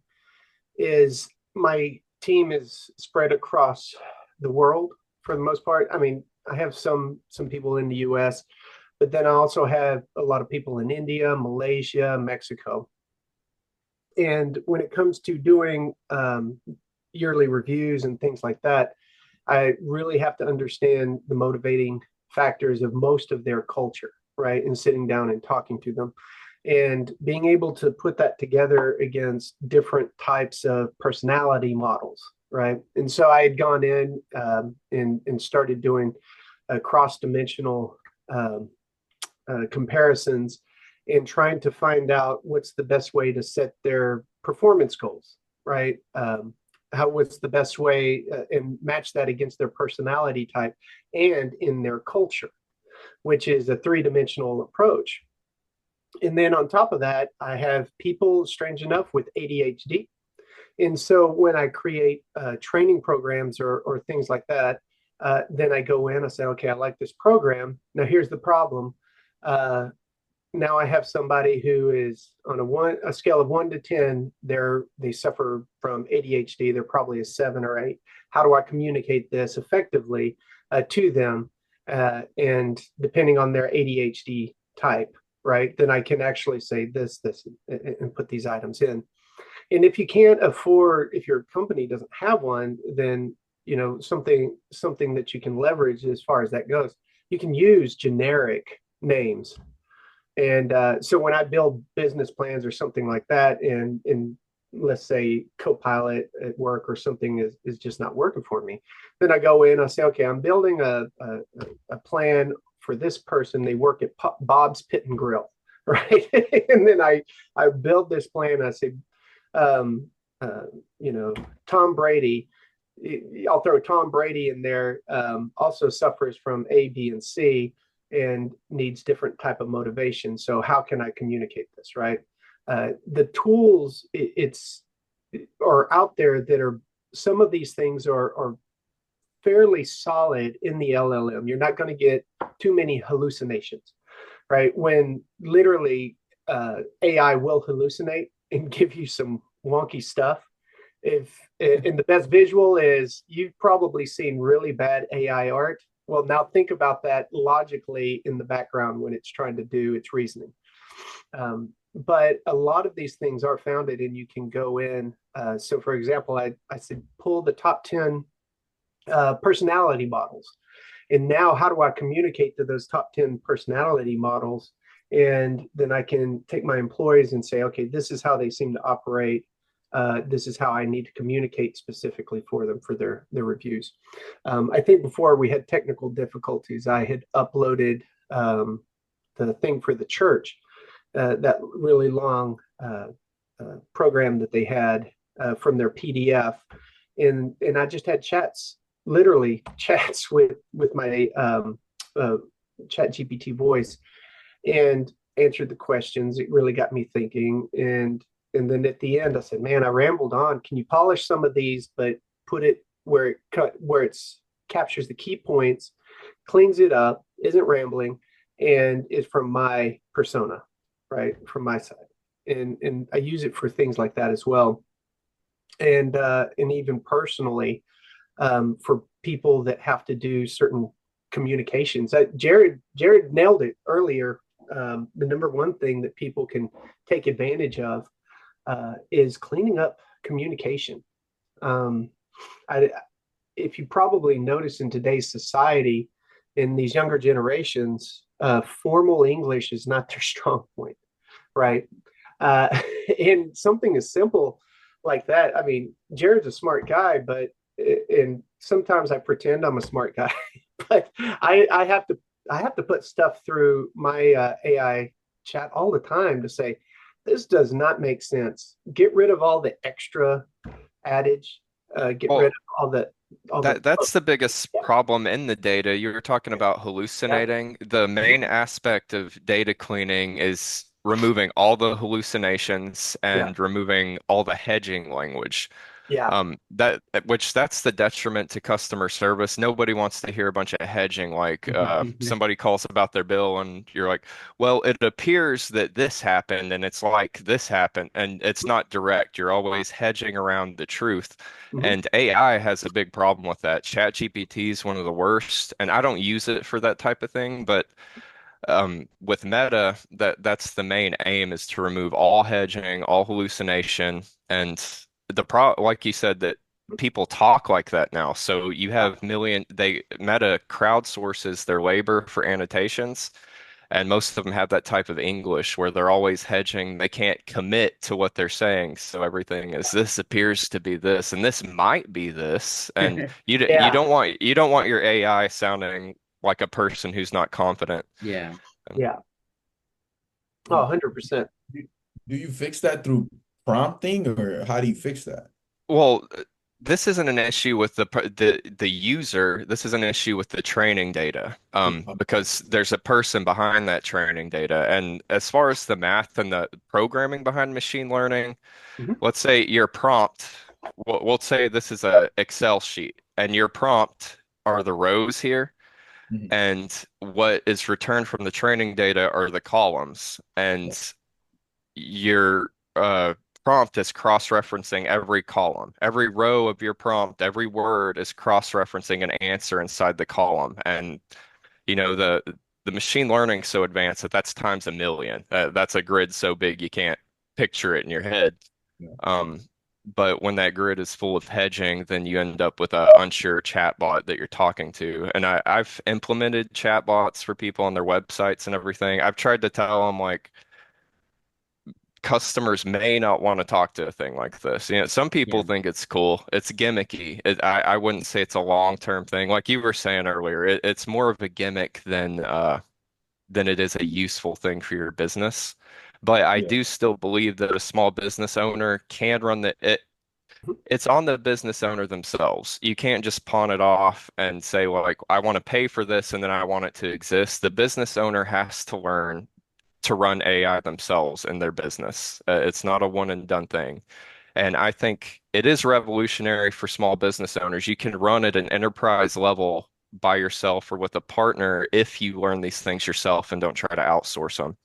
is my team is spread across the world for the most part. I mean, I have some people in the U.S., but then I also have a lot of people in India, Malaysia, Mexico. And when it comes to doing yearly reviews and things like that, I really have to understand the motivating factors of most of their culture, right? And sitting down and talking to them and being able to put that together against different types of personality models, right? And so I had gone in and started doing cross dimensional um, comparisons and trying to find out what's the best way to set their performance goals, right? How what's the best way and match that against their personality type and in their culture, which is a three-dimensional approach. And then on top of that, I have people, strange enough, with ADHD. And so when I create training programs or things like that, then I go in, I say, okay, I like this program. Now here's the problem. Uh, Now I have somebody who is on a scale of 1 to 10. They suffer from ADHD. They're probably a 7 or 8. How do I communicate this effectively to them? And depending on their ADHD type, right? Then I can actually say this, and put these items in. And if you can't afford, if your company doesn't have one, then something that you can leverage as far as that goes. You can use generic names, and so when I build business plans or something like that, and let's say Copilot at work or something is just not working for me, then I go in, I say, okay, I'm building a plan for this person. They work at Bob's Pit and Grill, right? And then I build this plan. I say, um, uh, Tom Brady. I'll throw Tom Brady in there. Also suffers from A, B, and C, and needs different type of motivation. So how can I communicate this, right? The tools it's are out there that are, some of these things are fairly solid in the LLM. You're not going to get too many hallucinations, right? When literally AI will hallucinate and give you some wonky stuff. If And the best visual is, you've probably seen really bad AI art. Well, now think about that logically in the background when it's trying to do its reasoning. But a lot of these things are founded, and you can go in. So, for example, I said pull the top 10 personality models. And now, how do I communicate to those top 10 personality models? And then I can take my employees and say, okay, this is how they seem to operate. This is how I need to communicate specifically for them for their reviews. I think before we had technical difficulties, I had uploaded the thing for the church, that really long program that they had from their PDF, and I just had chats, literally chats with my Chat GPT voice, and answered the questions. It really got me thinking, and then at the end I said, man, I rambled on. Can you polish some of these, but put it where it's captures the key points, cleans it up, isn't rambling, and is from my persona, right? From my side. And I use it for things like that as well. And even personally, for people that have to do certain communications. Jared nailed it earlier. The number one thing that people can take advantage of is cleaning up communication. Um, I, if you probably notice in today's society, in these younger generations, formal English is not their strong point, right? Uh, and something as simple like that. I mean, Jared's a smart guy, but and sometimes I pretend I'm a smart guy, but I have to put stuff through my AI chat all the time to say, this does not make sense. Get rid of all the extra adage. Get rid Well, of all the that's the biggest yeah, problem in the data. You were talking about yeah, hallucinating. The main aspect of data cleaning is removing all the hallucinations yeah, and removing all the hedging language. yeah. That's the detriment to customer service. Nobody wants to hear a bunch of hedging, like somebody calls about their bill and you're like, well, it appears that this happened and it's like this happened, and it's not direct. You're always hedging around the truth. Mhm. And AI has a big problem with that. ChatGPT is one of the worst, and I don't use it for that type of thing, but with Meta, that's the main aim, is to remove all hedging, all hallucination, and like you said, that people talk like that now. So you Yeah. have Meta crowdsources their labor for annotations, and most of them have that type of English where they're always hedging. They can't commit to what they're saying. So everything is, this appears to be this, and this might be this. And Yeah. you don't want your AI sounding like a person who's not confident. Yeah. Yeah. Oh, 100%. Do you fix that through prompting, or how do you fix that? Well, this isn't an issue with the user. This is an issue with the training data, because there's a person behind that training data. And as far as the math and the programming behind machine learning, Mhm. let's say your prompt, we'll say this is a Excel sheet, and your prompt are the rows here, Mhm. and what is returned from the training data are the columns. And your prompt is cross-referencing every column. Every row of your prompt, every word is cross-referencing an answer inside the column. And the machine learning so advanced that that's times a million. That's a grid so big you can't picture it in your head. Yeah. Um, but when that grid is full of hedging, then you end up with a unsure chatbot that you're talking to. And I've implemented chatbots for people on their websites and everything. I've tried to tell them like customers may not want to talk to a thing like this. Some people Yeah. think it's cool. It's gimmicky. I wouldn't say it's a long-term thing. Like you were saying earlier, it's more of a gimmick than it is a useful thing for your business. But I Yeah. do still believe that a small business owner can run it's on the business owner themselves. You can't just pawn it off and say, well, like, I want to pay for this and then I want it to exist. The business owner has to learn to run AI themselves in their business. It's not a one and done thing. And I think it is revolutionary for small business owners. You can run at an enterprise level by yourself or with a partner if you learn these things yourself and don't try to outsource them.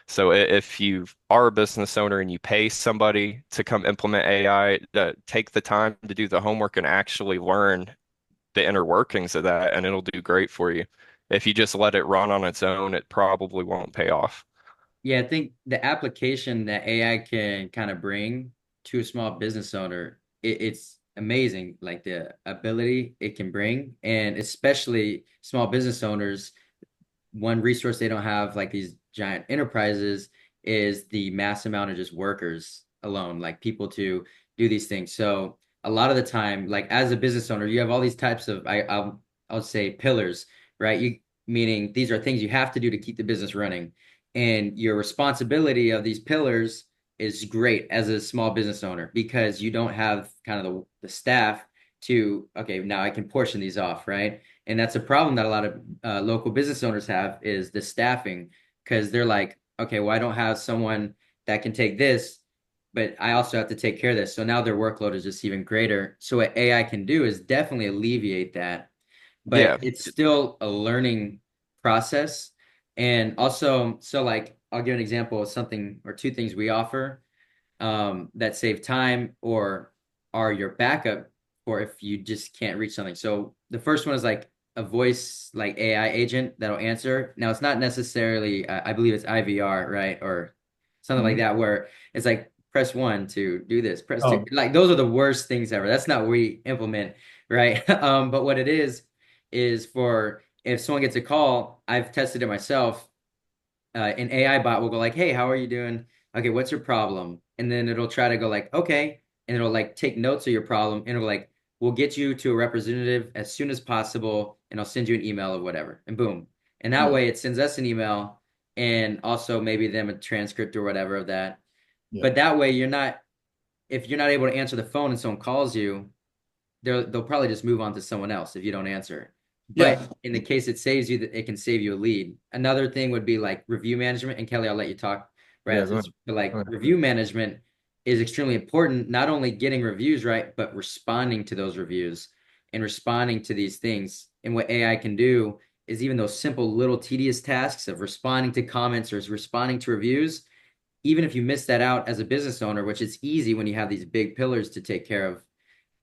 So if you are a business owner and you pay somebody to come implement AI, take the time to do the homework and actually learn the inner workings of that, and it'll do great for you. If you just let it run on its own, it probably won't pay off. Yeah, I think the application that AI can kind of bring to a small business owner, it's amazing, like the ability it can bring, and especially small business owners, one resource they don't have like these giant enterprises is the mass amount of just workers alone, like people to do these things. So a lot of the time, like as a business owner, you have all these types of I'll say pillars, right? You meaning these are things you have to do to keep the business running. And your responsibility of these pillars is great as a small business owner because you don't have kind of the staff to, okay, now I can portion these off, right? And that's a problem that a lot of local business owners have is the staffing because they're like, okay, well, I don't have someone that can take this, but I also have to take care of this. So now their workload is just even greater. So what AI can do is definitely alleviate that, Yeah, but it's still a learning process. And also, so like I'll give an example of something or two things we offer that save time or are your backup for if you just can't reach something. So the first one is like a voice like AI agent that'll answer. Now it's not necessarily I believe it's IVR, right? Or something like Mhm. that where it's like press one to do this, press two. Oh, Like those are the worst things ever. That's not what we implement, right? But what it is for if someone gets a call, I've tested it myself an AI bot will go like, "Hey, how are you doing? Okay, what's your problem?" And then it'll try to go like, "Okay," and it'll like take notes of your problem, and it'll like, "We'll get you to a representative as soon as possible, and I'll send you an email or whatever." And boom, and that yeah, way it sends us an email and also maybe them a transcript or whatever of that. yeah, But that way you're not if you're not able to answer the phone and someone calls you, they'll probably just move on to someone else if you don't answer. But yeah, in the case it saves you, it can save you a lead. Another thing would be like review management. And Kelly, I'll let you talk right yeah. after Go this. ahead. But Go like ahead. review management is extremely important, not only getting reviews right, but responding to those reviews and responding to these things. And what AI can do is even those simple little tedious tasks of responding to comments or responding to reviews, even if you miss that out as a business owner, which is easy when you have these big pillars to take care of,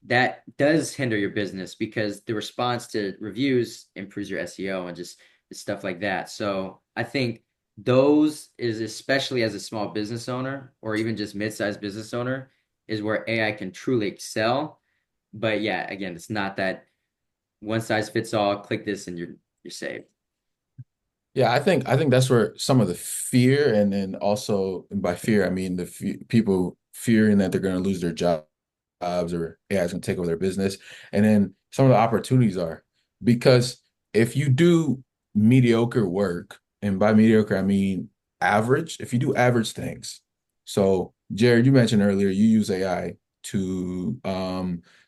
that does hinder your business because the response to reviews improves your SEO and just stuff like that. So I think those is especially as a small business owner or even just mid-sized business owner is where AI can truly excel. But yeah, again, it's not that one size fits all, click this and you're saved. Yeah, I think that's where some of the fear, and then also, and by fear I mean the fe people fearing that they're going to lose their jobs or AI is going to take over their business, and then some of the opportunities are because if you do mediocre work, and by mediocre I mean average, if you do average things. So, Jared, you mentioned earlier you use AI to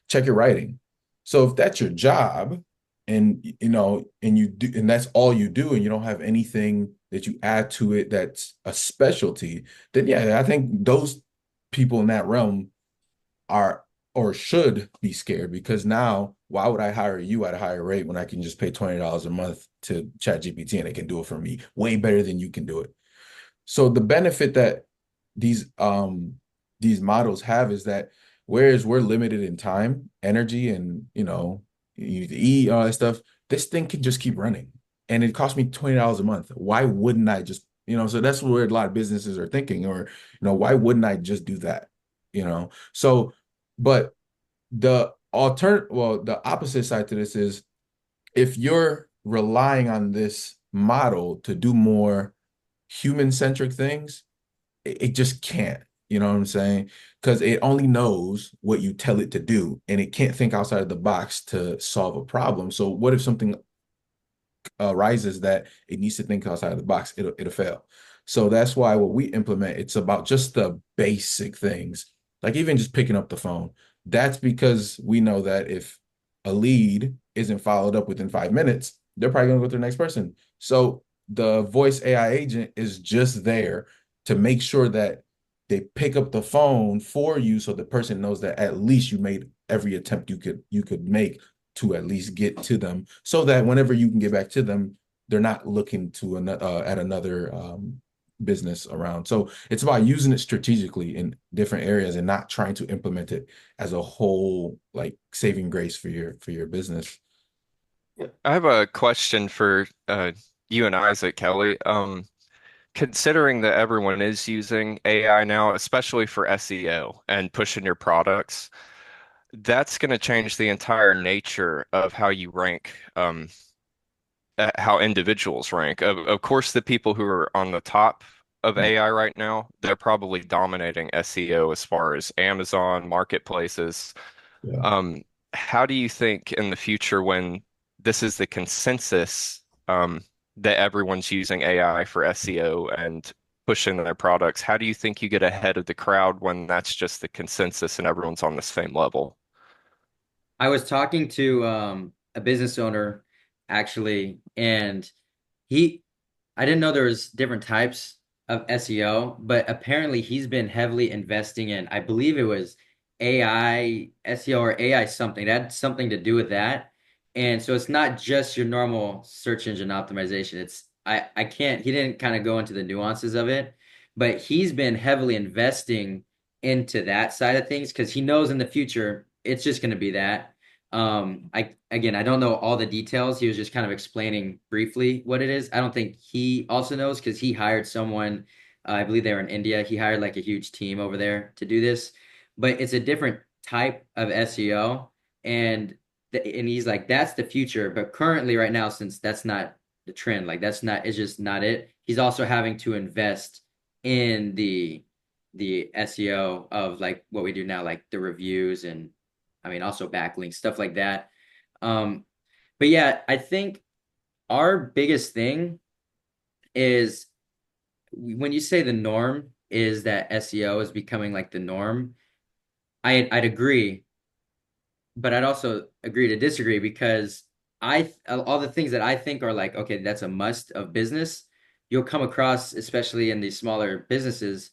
check your writing. So if that's your job and and you do and that's all you do and you don't have anything that you add to it that's a specialty, then yeah, I think those people in that realm are or should be scared because now why would I hire you at a higher rate when I can just pay $20 a month to ChatGPT and it can do it for me way better than you can do it? So the benefit that these these models have is that whereas we're limited in time, energy, and you need to eat all that stuff, this thing can just keep running. And it cost me $20 a month. Why wouldn't I just, so that's where a lot of businesses are thinking, or, why wouldn't I just do that? So, but the opposite side to this is if you're relying on this model to do more human-centric things, it just can't. You know what I'm saying? Because it only knows what you tell it to do, and it can't think outside of the box to solve a problem. So what if something arises that it needs to think outside of the box? It'll fail. So that's why what we implement, it's about just the basic things, like even just picking up the phone. That's because we know that if a lead isn't followed up within 5 minutes, they're probably gonna go to the next person. So the voice AI agent is just there to make sure that they pick up the phone for you so the person knows that at least you made every attempt you could make to at least get to them so that whenever you can get back to them, they're not looking to at another business around. So it's about using it strategically in different areas and not trying to implement it as a whole like saving grace for your business. I have a question for you and Isaac, Kelly. Considering that everyone is using AI now, especially for SEO and pushing your products, that's going to change the entire nature of how you rank, how individuals rank. Of course, the people who are on the top of Mm. AI right now, they're probably dominating SEO as far as Amazon marketplaces. Yeah. Um, how do you think in the future when this is the consensus, that everyone's using AI for SEO and pushing their products, how do you think you get ahead of the crowd when that's just the consensus and everyone's on the same level? I was talking to a business owner actually, and he I didn't know there was different types of SEO, but apparently he's been heavily investing in, I believe it was AI SEO or AI something. That had something to do with that. And so it's not just your normal search engine optimization. I can't, he didn't kind of go into the nuances of it, but he's been heavily investing into that side of things because he knows in the future it's just going to be that. I don't know all the details. He was just kind of explaining briefly what it is. I don't think he also knows because he hired someone, I believe they were in India. He hired like a huge team over there to do this, but it's a different type of SEO. And and he's like, that's the future. But currently, right now, since that's not the trend, like that's not, it's just not it. He's also having to invest in the SEO of like what we do now, like the reviews and I mean, also backlinks, stuff like that. Um, but yeah, I think our biggest thing is when you say the norm is that SEO is becoming like the norm, I'd agree, but I'd also agree to disagree because all the things that I think are like, okay, that's a must of business, you'll come across, especially in these smaller businesses,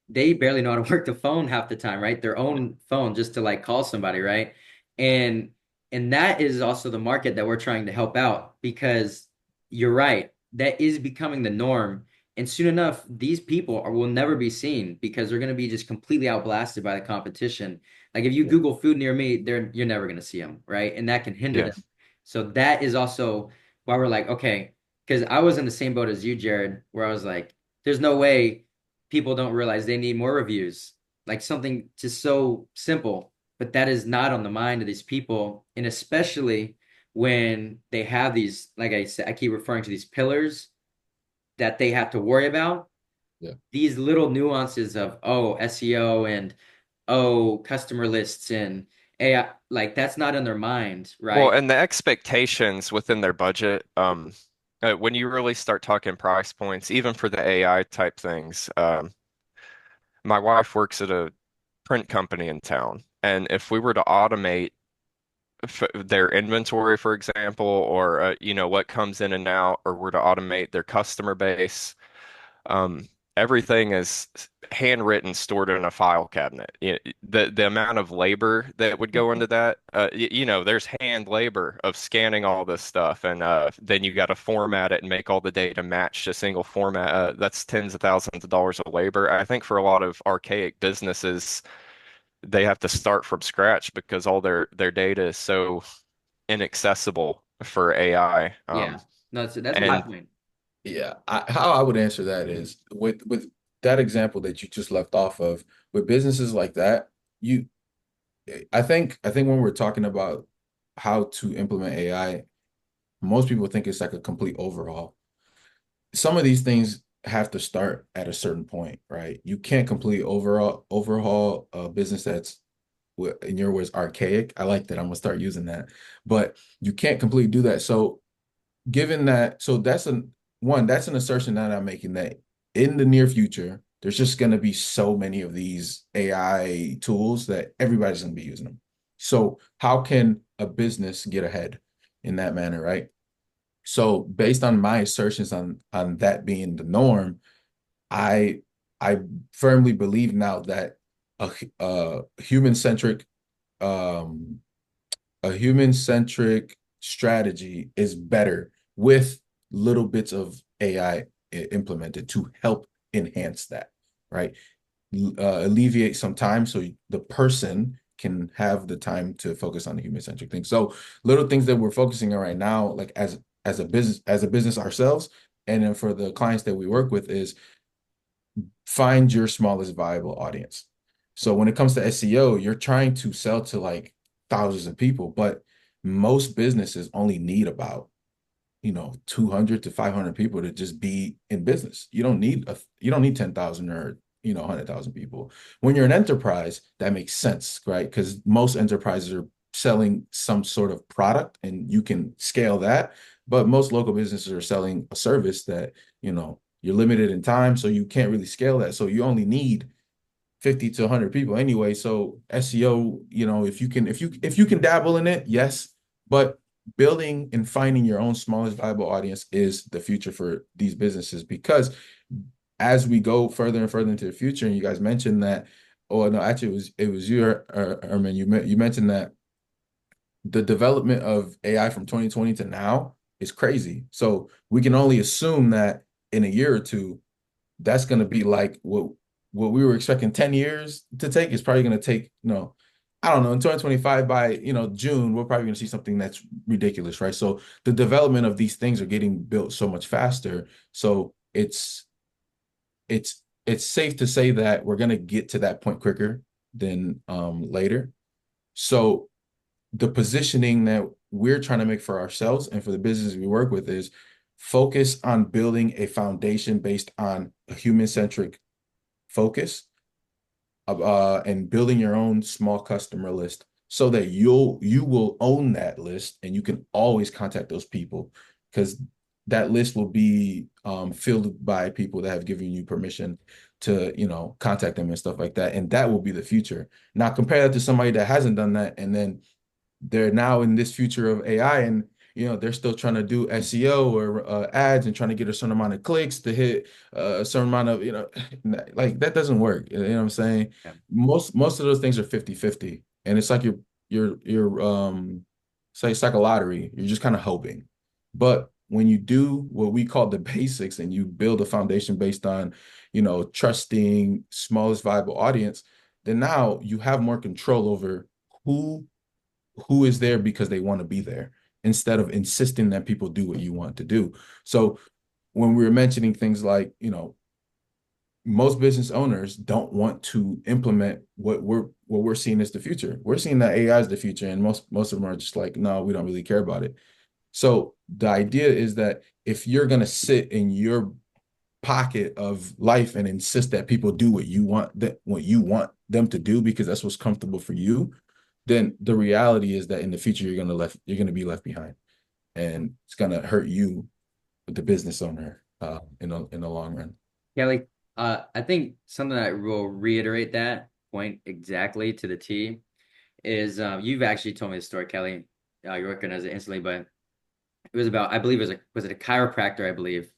they barely know how to work the phone half the time, right? Their own phone just to like call somebody, right? And and that is also the market that we're trying to help out because you're right, that is becoming the norm. And soon enough, these people will never be seen because they're going to be just completely outblasted by the competition. Like if you Yeah. Google food near me, you're never going to see them, right? And that can hinder Yeah. them. So that is also why we're like, okay, because I was in the same boat as you, Jared, where I was like, there's no way people don't realize they need more reviews. Like something just so simple, but that is not on the mind of these people. And especially when they have these, like I said, I keep referring to these pillars that they have to worry about. Yeah. These little nuances of, oh, SEO and oh, customer lists and AI, like that's not in their mind, Well, right? and the expectations within their budget, When you really start talking price points, even for the AI type things, my wife works at a print company in town, and if we were to automate f their inventory, for example, or what comes in and out, or were to automate their customer base, um, everything is handwritten, stored in a file cabinet. The amount of labor that would go into that, there's hand labor of scanning all this stuff, and then you got to format it and make all the data match to single format. That's tens of thousands of dollars of labor. I think for a lot of archaic businesses, they have to start from scratch because all their data is so inaccessible for AI. Yeah. No, that's a good And point. Yeah, how I would answer that is with that example that you just left off of, with businesses like that, you I think when we're talking about how to implement AI, most people think it's like a complete overhaul. Some of these things have to start at a certain point, right? You can't completely overhaul a business that's, in your words, archaic. I like that. I'm gonna start using that, but you can't completely do that. So given that, so that's an assertion that I'm making, that in the near future, there's just going to be so many of these AI tools that everybody's going to be using them. So how can a business get ahead in that manner, right? So based on my assertions on that being the norm, I I firmly believe now that a human-centric um a human-centric strategy is better with little bits of AI implemented to help enhance that, right? Alleviate some time so the person can have the time to focus on the human-centric thing. So little things that we're focusing on right now, like as a business ourselves, and then for the clients that we work with, is find your smallest viable audience. So when it comes to SEO, you're trying to sell to like thousands of people, but most businesses only need about 200 to 500 people to just be in business. You don't need 10,000 or 100,000 people. When you're an enterprise, that makes sense, right? Because most enterprises are selling some sort of product and you can scale that. But most local businesses are selling a service that, you're limited in time, so you can't really scale that. So you only need 50 to 100 people anyway. So SEO, if you can dabble in it, yes, but building and finding your own smallest viable audience is the future for these businesses, because as we go further and further into the future, and you guys mentioned that, oh no, actually it was you, Erman, you mentioned that the development of AI from 2020 to now is crazy. So we can only assume that in a year or two, that's going to be like what we were expecting 10 years to take is probably going to take, I don't know, in 2025, by, June, we're probably going to see something that's ridiculous, right? So the development of these things are getting built so much faster. So it's safe to say that we're going to get to that point quicker than later. So the positioning that we're trying to make for ourselves and for the business we work with is focus on building a foundation based on a human-centric focus, and building your own small customer list so that you will own that list and you can always contact those people, because that list will be filled by people that have given you permission to contact them and stuff like that, and that will be the future. Now compare that to somebody that hasn't done that, and then they're now in this future of AI, and they're still trying to do SEO or ads and trying to get a certain amount of clicks to hit a certain amount of, like that doesn't work. You know what I'm saying? Yeah. Most of those things are 50-50, and it's like it's like a lottery. You're just kind of hoping. But when you do what we call the basics and you build a foundation based on, trusting smallest viable audience, then now you have more control over who who is there because they want to be there, instead of insisting that people do what you want to do. So when we were mentioning things like, most business owners don't want to implement what we're seeing as the future. We're seeing that AI is the future, and most of them are just like, no, we don't really care about it. So the idea is that if you're gonna sit in your pocket of life and insist that people do what you want them to do because that's what's comfortable for you, then the reality is that in the future you're gonna be left behind, and it's gonna hurt you the business owner in the long run. Kelly, I think something that will reiterate that point exactly to the T is you've actually told me the story, Kelly. You recognize it instantly, but it was about, I believe it was it a chiropractor, I believe.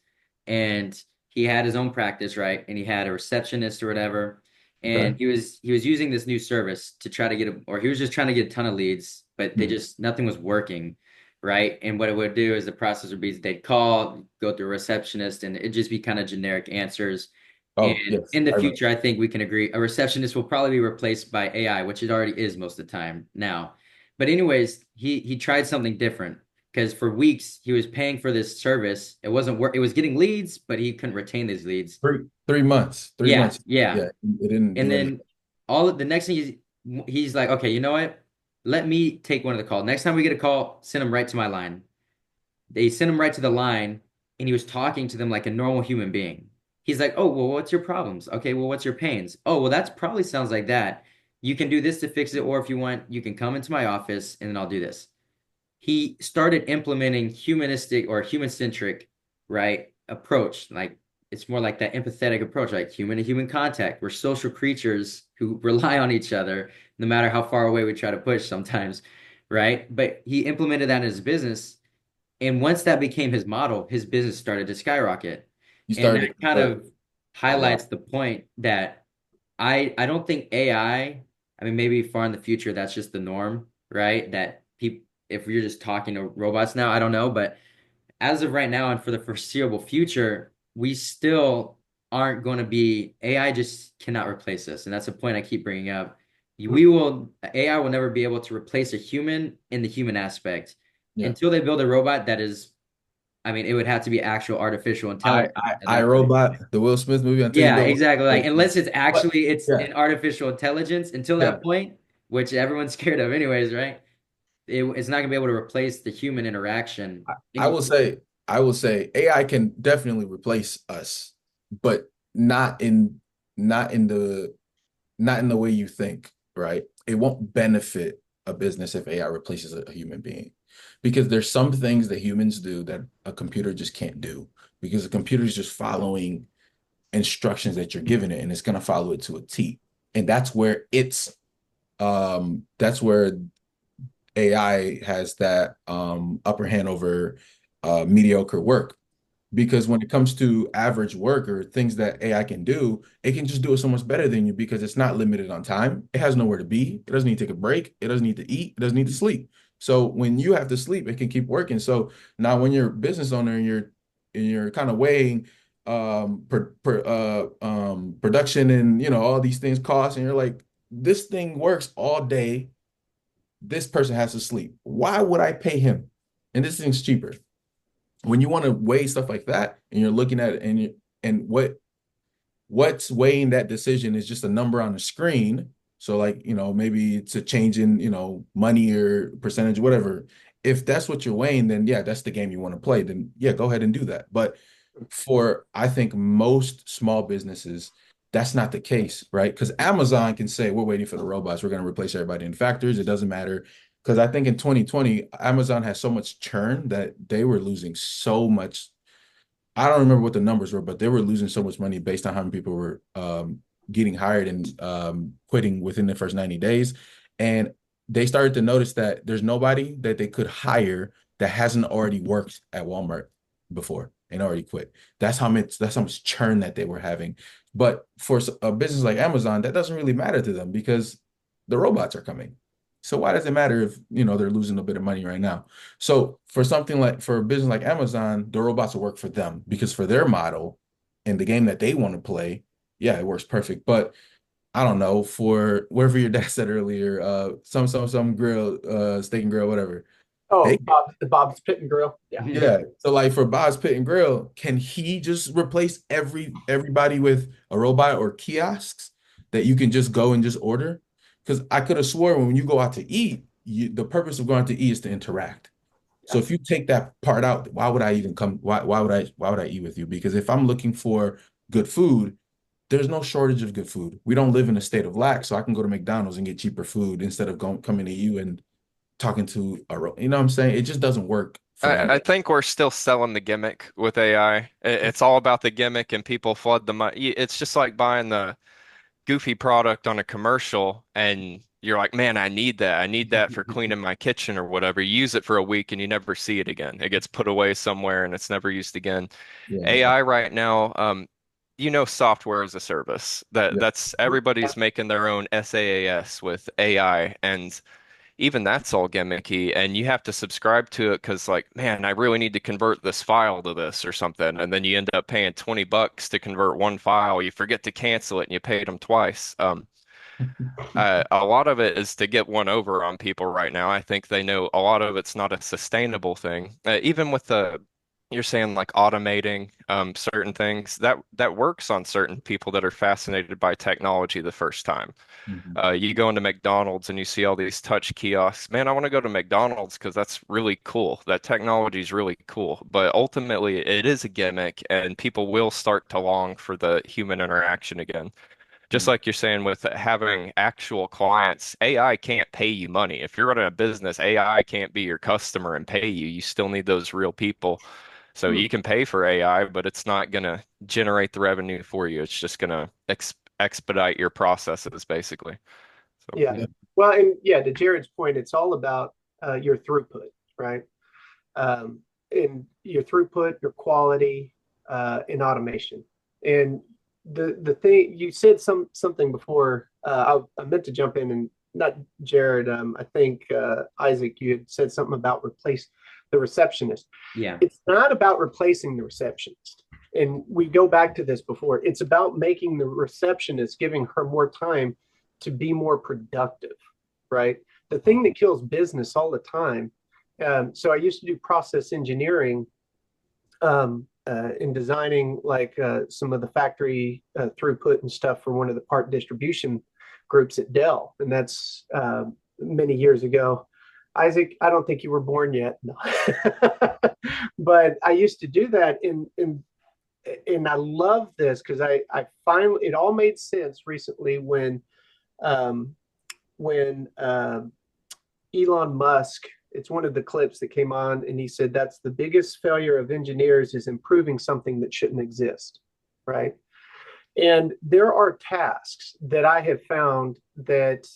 And he had his own practice, right? And he had a receptionist or whatever. Okay. And he was using this new service to try to get or he was just trying to get a ton of leads, but they Hmm. just nothing was working, right? And what it would do is the process would be they'd call, go through a receptionist, and it'd just be kind of generic answers. Oh, And yes, in the I remember. future, I think we can agree a receptionist will probably be replaced by AI, which it already is most of the time now. But anyways, he tried something different because for weeks he was paying for this service. It wasn't work. It was getting leads, but he couldn't retain these leads. 3 months, three Yeah, months. yeah. Yeah, it didn't And do anything. then the next thing he's like, okay, you know what? Let me take one of the calls. Next time we get a call, send him right to my line. They sent him right to the line, and he was talking to them like a normal human being. He's like, oh, well, what's your problems? Okay, well, what's your pains? Oh, well, that's probably sounds like that. You can do this to fix it, or if you want, you can come into my office and then I'll do this. He started implementing humanistic or human-centric, right, approach. Like it's more like that empathetic approach, like human to human contact. We're social creatures who rely on each other, no matter how far away we try to push sometimes, right? But he implemented that in his business, and once that became his model, his business started to skyrocket. You And started to that kind convert. of Oh wow. highlights the point that I don't think I mean, maybe far in the future that's just the norm, right? That people, if you're just talking to robots now, I don't know, but as of right now and for the foreseeable future, we still aren't going to be, AI just cannot replace us. And that's a point I keep bringing up. AI will never be able to replace a human in the human aspect Yeah. until they build a robot that is, I mean, it would have to be actual artificial I intelligence I at I that point. Robot, the Will Smith movie, until you Yeah, build exactly. Like like, unless what? it's Yeah, an artificial intelligence until yeah. that point, which everyone's scared of anyways, right? It's not gonna be able to replace the human interaction. I, And I will say, I will say AI can definitely replace us, but not in not in the not in the way you think, right? It won't benefit a business if AI replaces a human being. Because there's some things that humans do that a computer just can't do because the computer is just following instructions that you're giving it and it's going to follow it to a T. And that's where AI has that upper hand over mediocre work. Because when it comes to average work or things that AI can do, it can just do it so much better than you because it's not limited on time. It has nowhere to be. It doesn't need to take a break. It doesn't need to eat. It doesn't need to sleep. So when you have to sleep, it can keep working. So now when you're a business owner and you're kind of weighing production and all these things cost, and you're like, this thing works all day. This person has to sleep. Why would I pay him? And this thing's cheaper when you want to weigh stuff like that and you're looking at it and what's weighing that decision is just a number on the screen. So like, maybe it's a change in, money or percentage, whatever. If that's what you're weighing, then yeah, that's the game you want to play. Then yeah, go ahead and do that. But for I think most small businesses, that's not the case, right? Because Amazon can say, we're waiting for the robots, we're going to replace everybody in factories. It doesn't matter. Because I think in 2020, Amazon has so much churn that they were losing so much. I don't remember what the numbers were, but they were losing so much money based on how many people were getting hired and quitting within the first 90 days. And they started to notice that there's nobody that they could hire that hasn't already worked at Walmart before and already quit. That's how much churn that they were having. But for a business like Amazon, that doesn't really matter to them because the robots are coming. So why does it matter if they're losing a bit of money right now? So for a business like Amazon, the robots will work for them because for their model and the game that they want to play, yeah, it works perfect. But I don't know, for wherever your dad said earlier, some grill, steak and grill, whatever. Oh, They Bob's Pit and Grill. Yeah. Yeah. So like for Bob's Pit and Grill, can he just replace everybody with a robot or kiosks that you can just go and just order? Because I could have sworn when you go out to eat, the purpose of going out to eat is to interact. So Yeah. if you take that part out, why would I even come? Why would I eat with you? Because if I'm looking for good food, there's no shortage of good food. We don't live in a state of lack, so I can go to McDonald's and get cheaper food instead of coming to you and talking to you know what I'm saying? It just doesn't work for I anybody. think we're still selling the gimmick with AI. It's all about the gimmick and people flood the money. It's just like buying the goofy product on a commercial and you're like, man, I need that. I need that for cleaning my kitchen or whatever. You use it for a week and you never see it again. It gets put away somewhere and it's never used again. Yeah. AI right now, software as a service. Yeah. That's everybody's making their own SaaS with AI, and even that's all gimmicky, and you have to subscribe to it because, like, man, I really need to convert this file to this or something, and then you end up paying $20 to convert one file. You forget to cancel it, and you paid them twice. A lot of it is to get one over on people right now. I think they know a lot of it's not a sustainable thing. Even with you're saying like automating certain things that works on certain people that are fascinated by technology the first time. Mhm. You go into McDonald's and you see all these touch kiosks. Man, I want to go to McDonald's because that's really cool. That technology is really cool. But ultimately, it is a gimmick, and people will start to long for the human interaction again. Just Mhm. like you're saying with having actual clients, AI can't pay you money. If you're running a business, AI can't be your customer and pay you. You still need those real people. So Hmm. you can pay for AI, but it's not going to generate the revenue for you. It's just going to expedite your processes, basically. So, Yeah. Yeah. Well, and yeah, to Jared's point, it's all about your throughput, right? Um, in your throughput, your quality, in automation. And the thing you said something before, I meant to jump in and not Jared. I think Isaac, you had said something about replace the receptionist. Yeah. It's not about replacing the receptionist. And we go back to this before. It's about making the receptionist, giving her more time to be more productive, right? The thing that kills business all the time. So I used to do process engineering in designing like some of the factory throughput and stuff for one of the part distribution groups at Dell, and that's many years ago. Isaac, I don't think you were born yet, no. But I used to do that and I love this because I finally it all made sense recently um, when Elon Musk, it's one of the clips that came on, and he said that's the biggest failure of engineers is improving something that shouldn't exist, right? And there are tasks that I have found that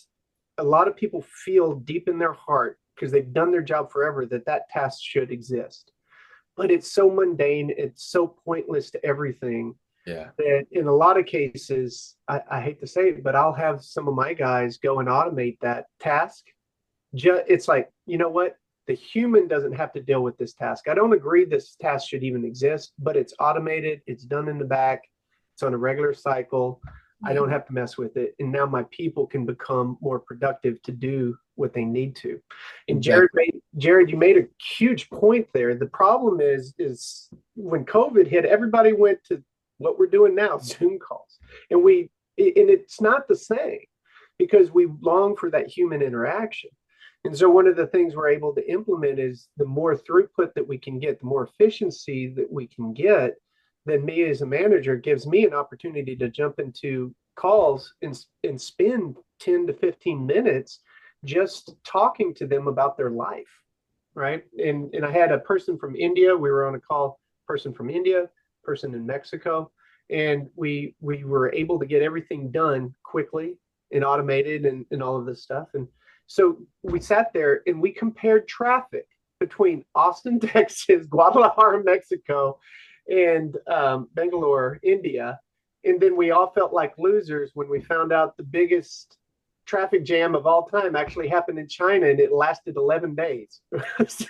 a lot of people feel deep in their heart because they've done their job forever that that task should exist. But it's so mundane, it's so pointless to everything Yeah. that in a lot of cases, I hate to say it, but I'll have some of my guys go and automate that task. It's like, you know what? The human doesn't have to deal with this task. I don't agree this task should even exist, but it's automated, it's done in the back, it's on a regular cycle. I don't have to mess with it. And now my people can become more productive to do what they need to. And Exactly. Jared, you made a huge point there. The problem is when COVID hit, everybody went to what we're doing now, Zoom calls. And it's not the same because we long for that human interaction. And so one of the things we're able to implement is the more throughput that we can get, the more efficiency that we can get, then me as a manager gives me an opportunity to jump into calls and spend 10 to 15 minutes just talking to them about their life. Right. And I had a person from India. We were on a call, person from India, person in Mexico. And we were able to get everything done quickly and automated and all of this stuff. And so we sat there and we compared traffic between Austin, Texas, Guadalajara, Mexico, and Bangalore, India. And then we all felt like losers when we found out the biggest traffic jam of all time actually happened in China and it lasted 11 days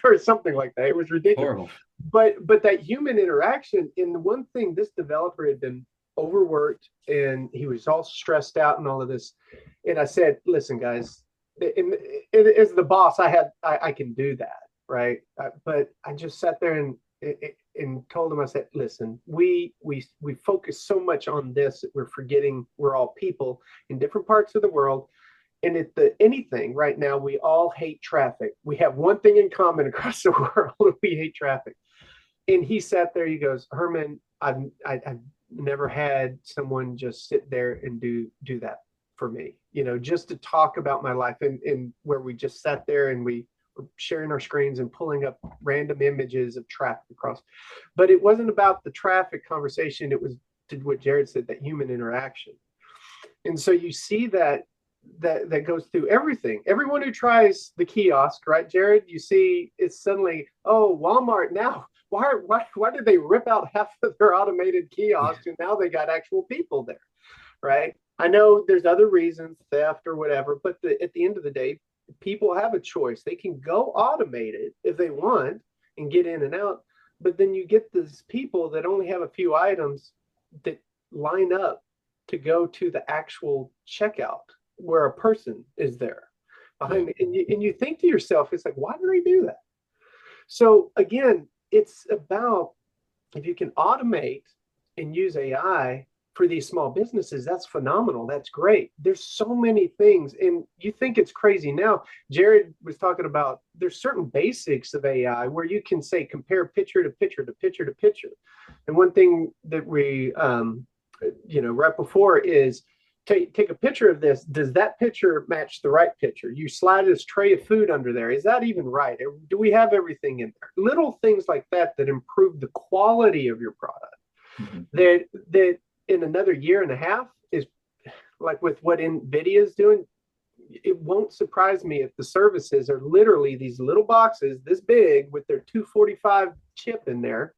or something like that. It was ridiculous. Horrible. But that human interaction, and the one thing this developer had been overworked and he was all stressed out and all of this. And I said, listen, guys, as the boss, I can do that, right? But I just sat there and told him, I said, listen, we focus so much on this that we're forgetting we're all people in different parts of the world. And at the anything right now, we all hate traffic. We have one thing in common across the world: we hate traffic. And he sat there. He goes, Herman, I've never had someone just sit there and do that for me. You know, just to talk about my life and where we just sat there and we sharing our screens and pulling up random images of traffic across. But it wasn't about the traffic conversation. It was to what Jared said, that human interaction. And so you see that goes through everything. Everyone who tries the kiosk, right, Jared? You see it's suddenly, oh, Walmart now. Why did they rip out half of their automated kiosks and now they got actual people there, right? I know there's other reasons, theft or whatever, but at the end of the day, people have a choice. They can go automated if they want and get in and out, but then you get these people that only have a few items that line up to go to the actual checkout where a person is there behind it. And you think to yourself, it's like, why do they do that? So again, it's about, if you can automate and use AI for these small businesses, that's phenomenal. That's great. There's so many things, and you think it's crazy now. Jared was talking about there's certain basics of AI where you can say compare picture to picture to picture to picture. And one thing that we right before is take a picture of this. Does that picture match the right picture? You slide this tray of food under there. Is that even right? Do we have everything in there? Little things like that improve the quality of your product. Mm-hmm. That in another year and a half is like with what NVIDIA is doing. It won't surprise me if the services are literally these little boxes this big with their 245 chip in there,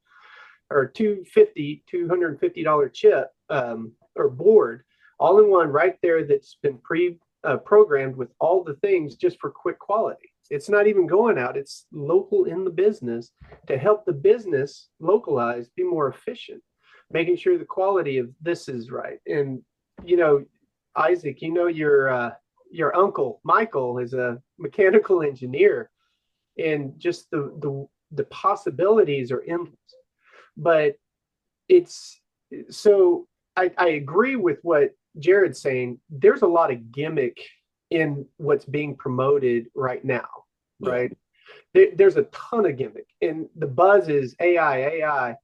or $250 chip or board, all in one right there, that's been programmed with all the things just for quick quality. It's not even going out. It's local in the business to help the business localize, be more efficient, making sure the quality of this is right. And, Isaac, your uncle, Michael, is a mechanical engineer, and just the possibilities are endless. But it's so I agree with what Jared's saying. There's a lot of gimmick in what's being promoted right now, right? There's a ton of gimmick, and the buzz is AI.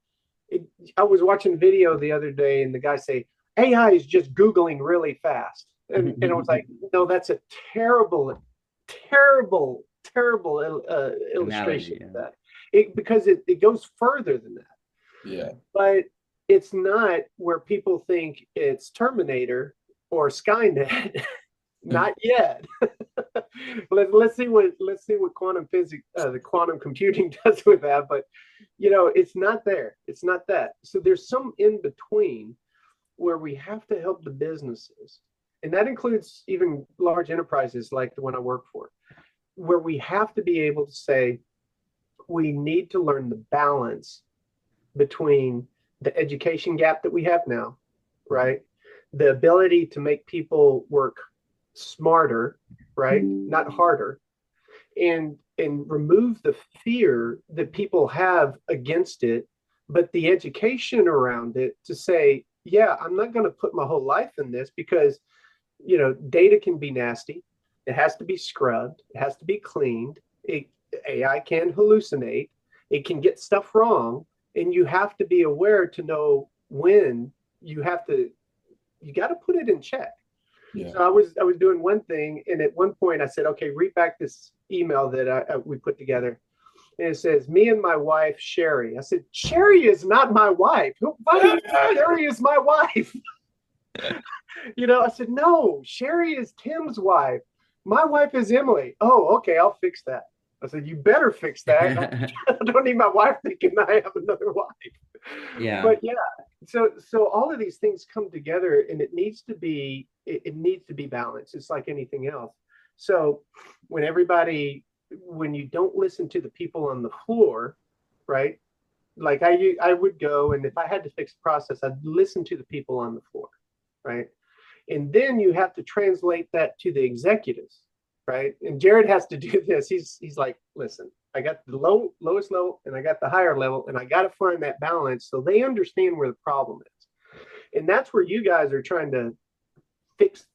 I was watching a video the other day, and the guy say AI is just Googling really fast, and I was like, no, that's a terrible illustration of that. Because it goes further than that. Yeah. But it's not where people think it's Terminator or Skynet. Not yet. let's see what quantum physics, the quantum computing does with that. But it's not there. It's not that. So there's some in between where we have to help the businesses, and that includes even large enterprises like the one I work for, where we have to be able to say we need to learn the balance between the education gap that we have now, right? The ability to make people work smarter, right? Not harder. And remove the fear that people have against it, but the education around it to say, yeah, I'm not going to put my whole life in this, because, data can be nasty. It has to be scrubbed. It has to be cleaned. AI can hallucinate. It can get stuff wrong. And you have to be aware to know when you got to put it in check. Yeah. So I was doing one thing, and at one point I said, okay, read back this email that we put together. And it says, me and my wife, Sherry. I said, Sherry is not my wife. Sherry is my wife. I said, no, Sherry is Tim's wife. My wife is Emily. Oh, okay, I'll fix that. I said, you better fix that. I don't need my wife thinking I have another wife. Yeah. But yeah, so all of these things come together, and it needs to be balanced. It's like anything else. So when you don't listen to the people on the floor, right? Like I would go, and if I had to fix a process, I'd listen to the people on the floor, right? And then you have to translate that to the executives, right? And Jared has to do this. He's like, listen, I got the lowest level and I got the higher level, and I got to find that balance so they understand where the problem is. And that's where you guys are trying to fix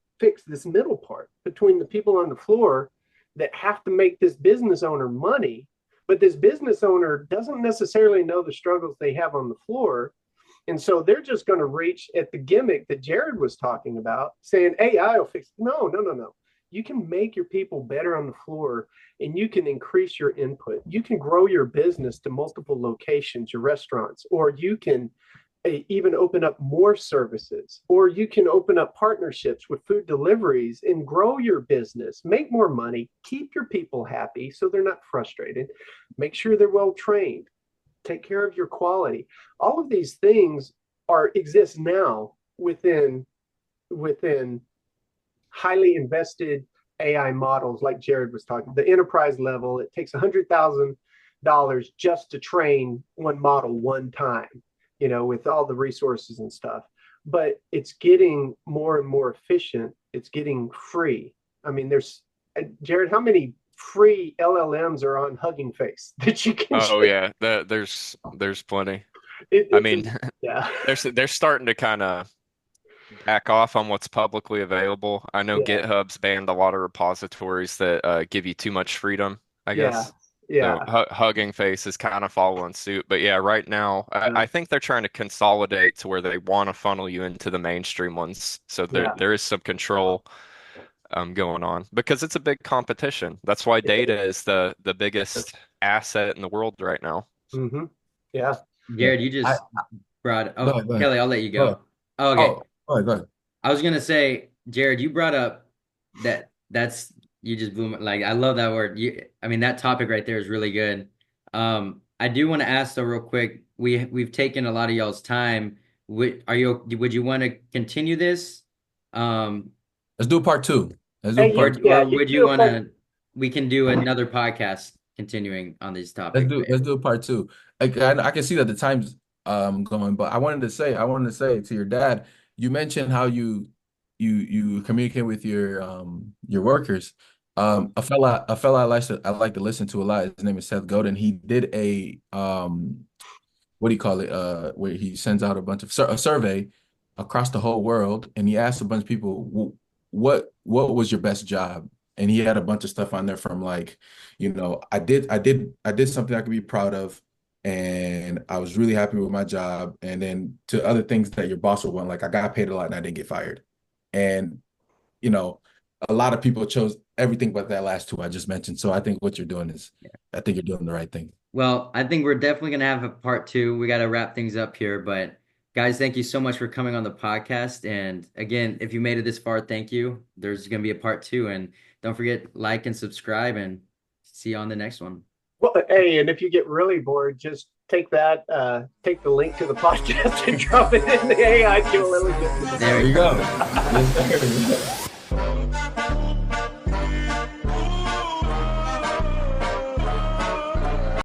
this middle part between the people on the floor that have to make this business owner money, but this business owner doesn't necessarily know the struggles they have on the floor. And so they're just going to reach at the gimmick that Jared was talking about, saying AI will fix it. No. You can make your people better on the floor, and you can increase your input. You can grow your business to multiple locations, your restaurants, or you can even open up more services, or you can open up partnerships with food deliveries and grow your business, make more money, keep your people happy so they're not frustrated, make sure they're well trained, take care of your quality. All of these things exist now within highly invested AI models like Jared was talking. The enterprise level, it takes $100,000 just to train one model one time, with all the resources and stuff. But it's getting more and more efficient. It's getting free. I mean, Jared, how many free LLMs are on Hugging Face that you can Oh just, yeah, there's plenty. I it's mean, yeah, they're starting to kind of back off on what's publicly available. I know yeah, GitHub's banned a lot of repositories that give you too much freedom, I yeah, guess. So yeah, Hugging Face is kind of following suit. But yeah, right now, I think they're trying to consolidate to where they want to funnel you into the mainstream ones. So yeah. there is some control going on because it's a big competition. That's why data is the biggest asset in the world right now. Mm-hmm. Yeah. Yeah. Jared, you I just brought, Go oh, ahead, go ahead. Kelly, I'll let you Go ahead. go. Oh, okay. Oh, go ahead, go ahead. I was gonna say, Jared, you brought up that's you just blew my, like I love that word. I mean that topic right there is really good. I do want to ask though real quick. We've taken a lot of y'all's time. Would you want to continue this? Um, Let's do part two. Let's do Hey, or part two. or you would can you do a want part. to we can do another podcast continuing on this Let's topic. do let's do part two. Like, I can see that the time's going, but I wanted to say to your dad, you mentioned how you communicate with your workers. I like to listen to a lot. His name is Seth Godin. He did a what do you call it? Where he sends out a bunch of a survey across the whole world, and he asked a bunch of people, what was your best job? And he had a bunch of stuff on there from like, I did something I could be proud of, and I was really happy with my job. And then to other things that your boss would want, like I got paid a lot and I didn't get fired. And you know, a lot of people chose everything but that last two I just mentioned. So I think what you're doing is, I think you're doing the right thing. Well, I think we're definitely gonna have a part two. We got to wrap things up here, but guys, thank you so much for coming on the podcast. And again, if you made it this far, thank you. There's gonna be a part two, and don't forget like and subscribe, and see you on the next one. Well, hey, and if you get really bored, just take the link to the podcast and drop it in the AI to a little bit. There There we you go. go. Yes, sir.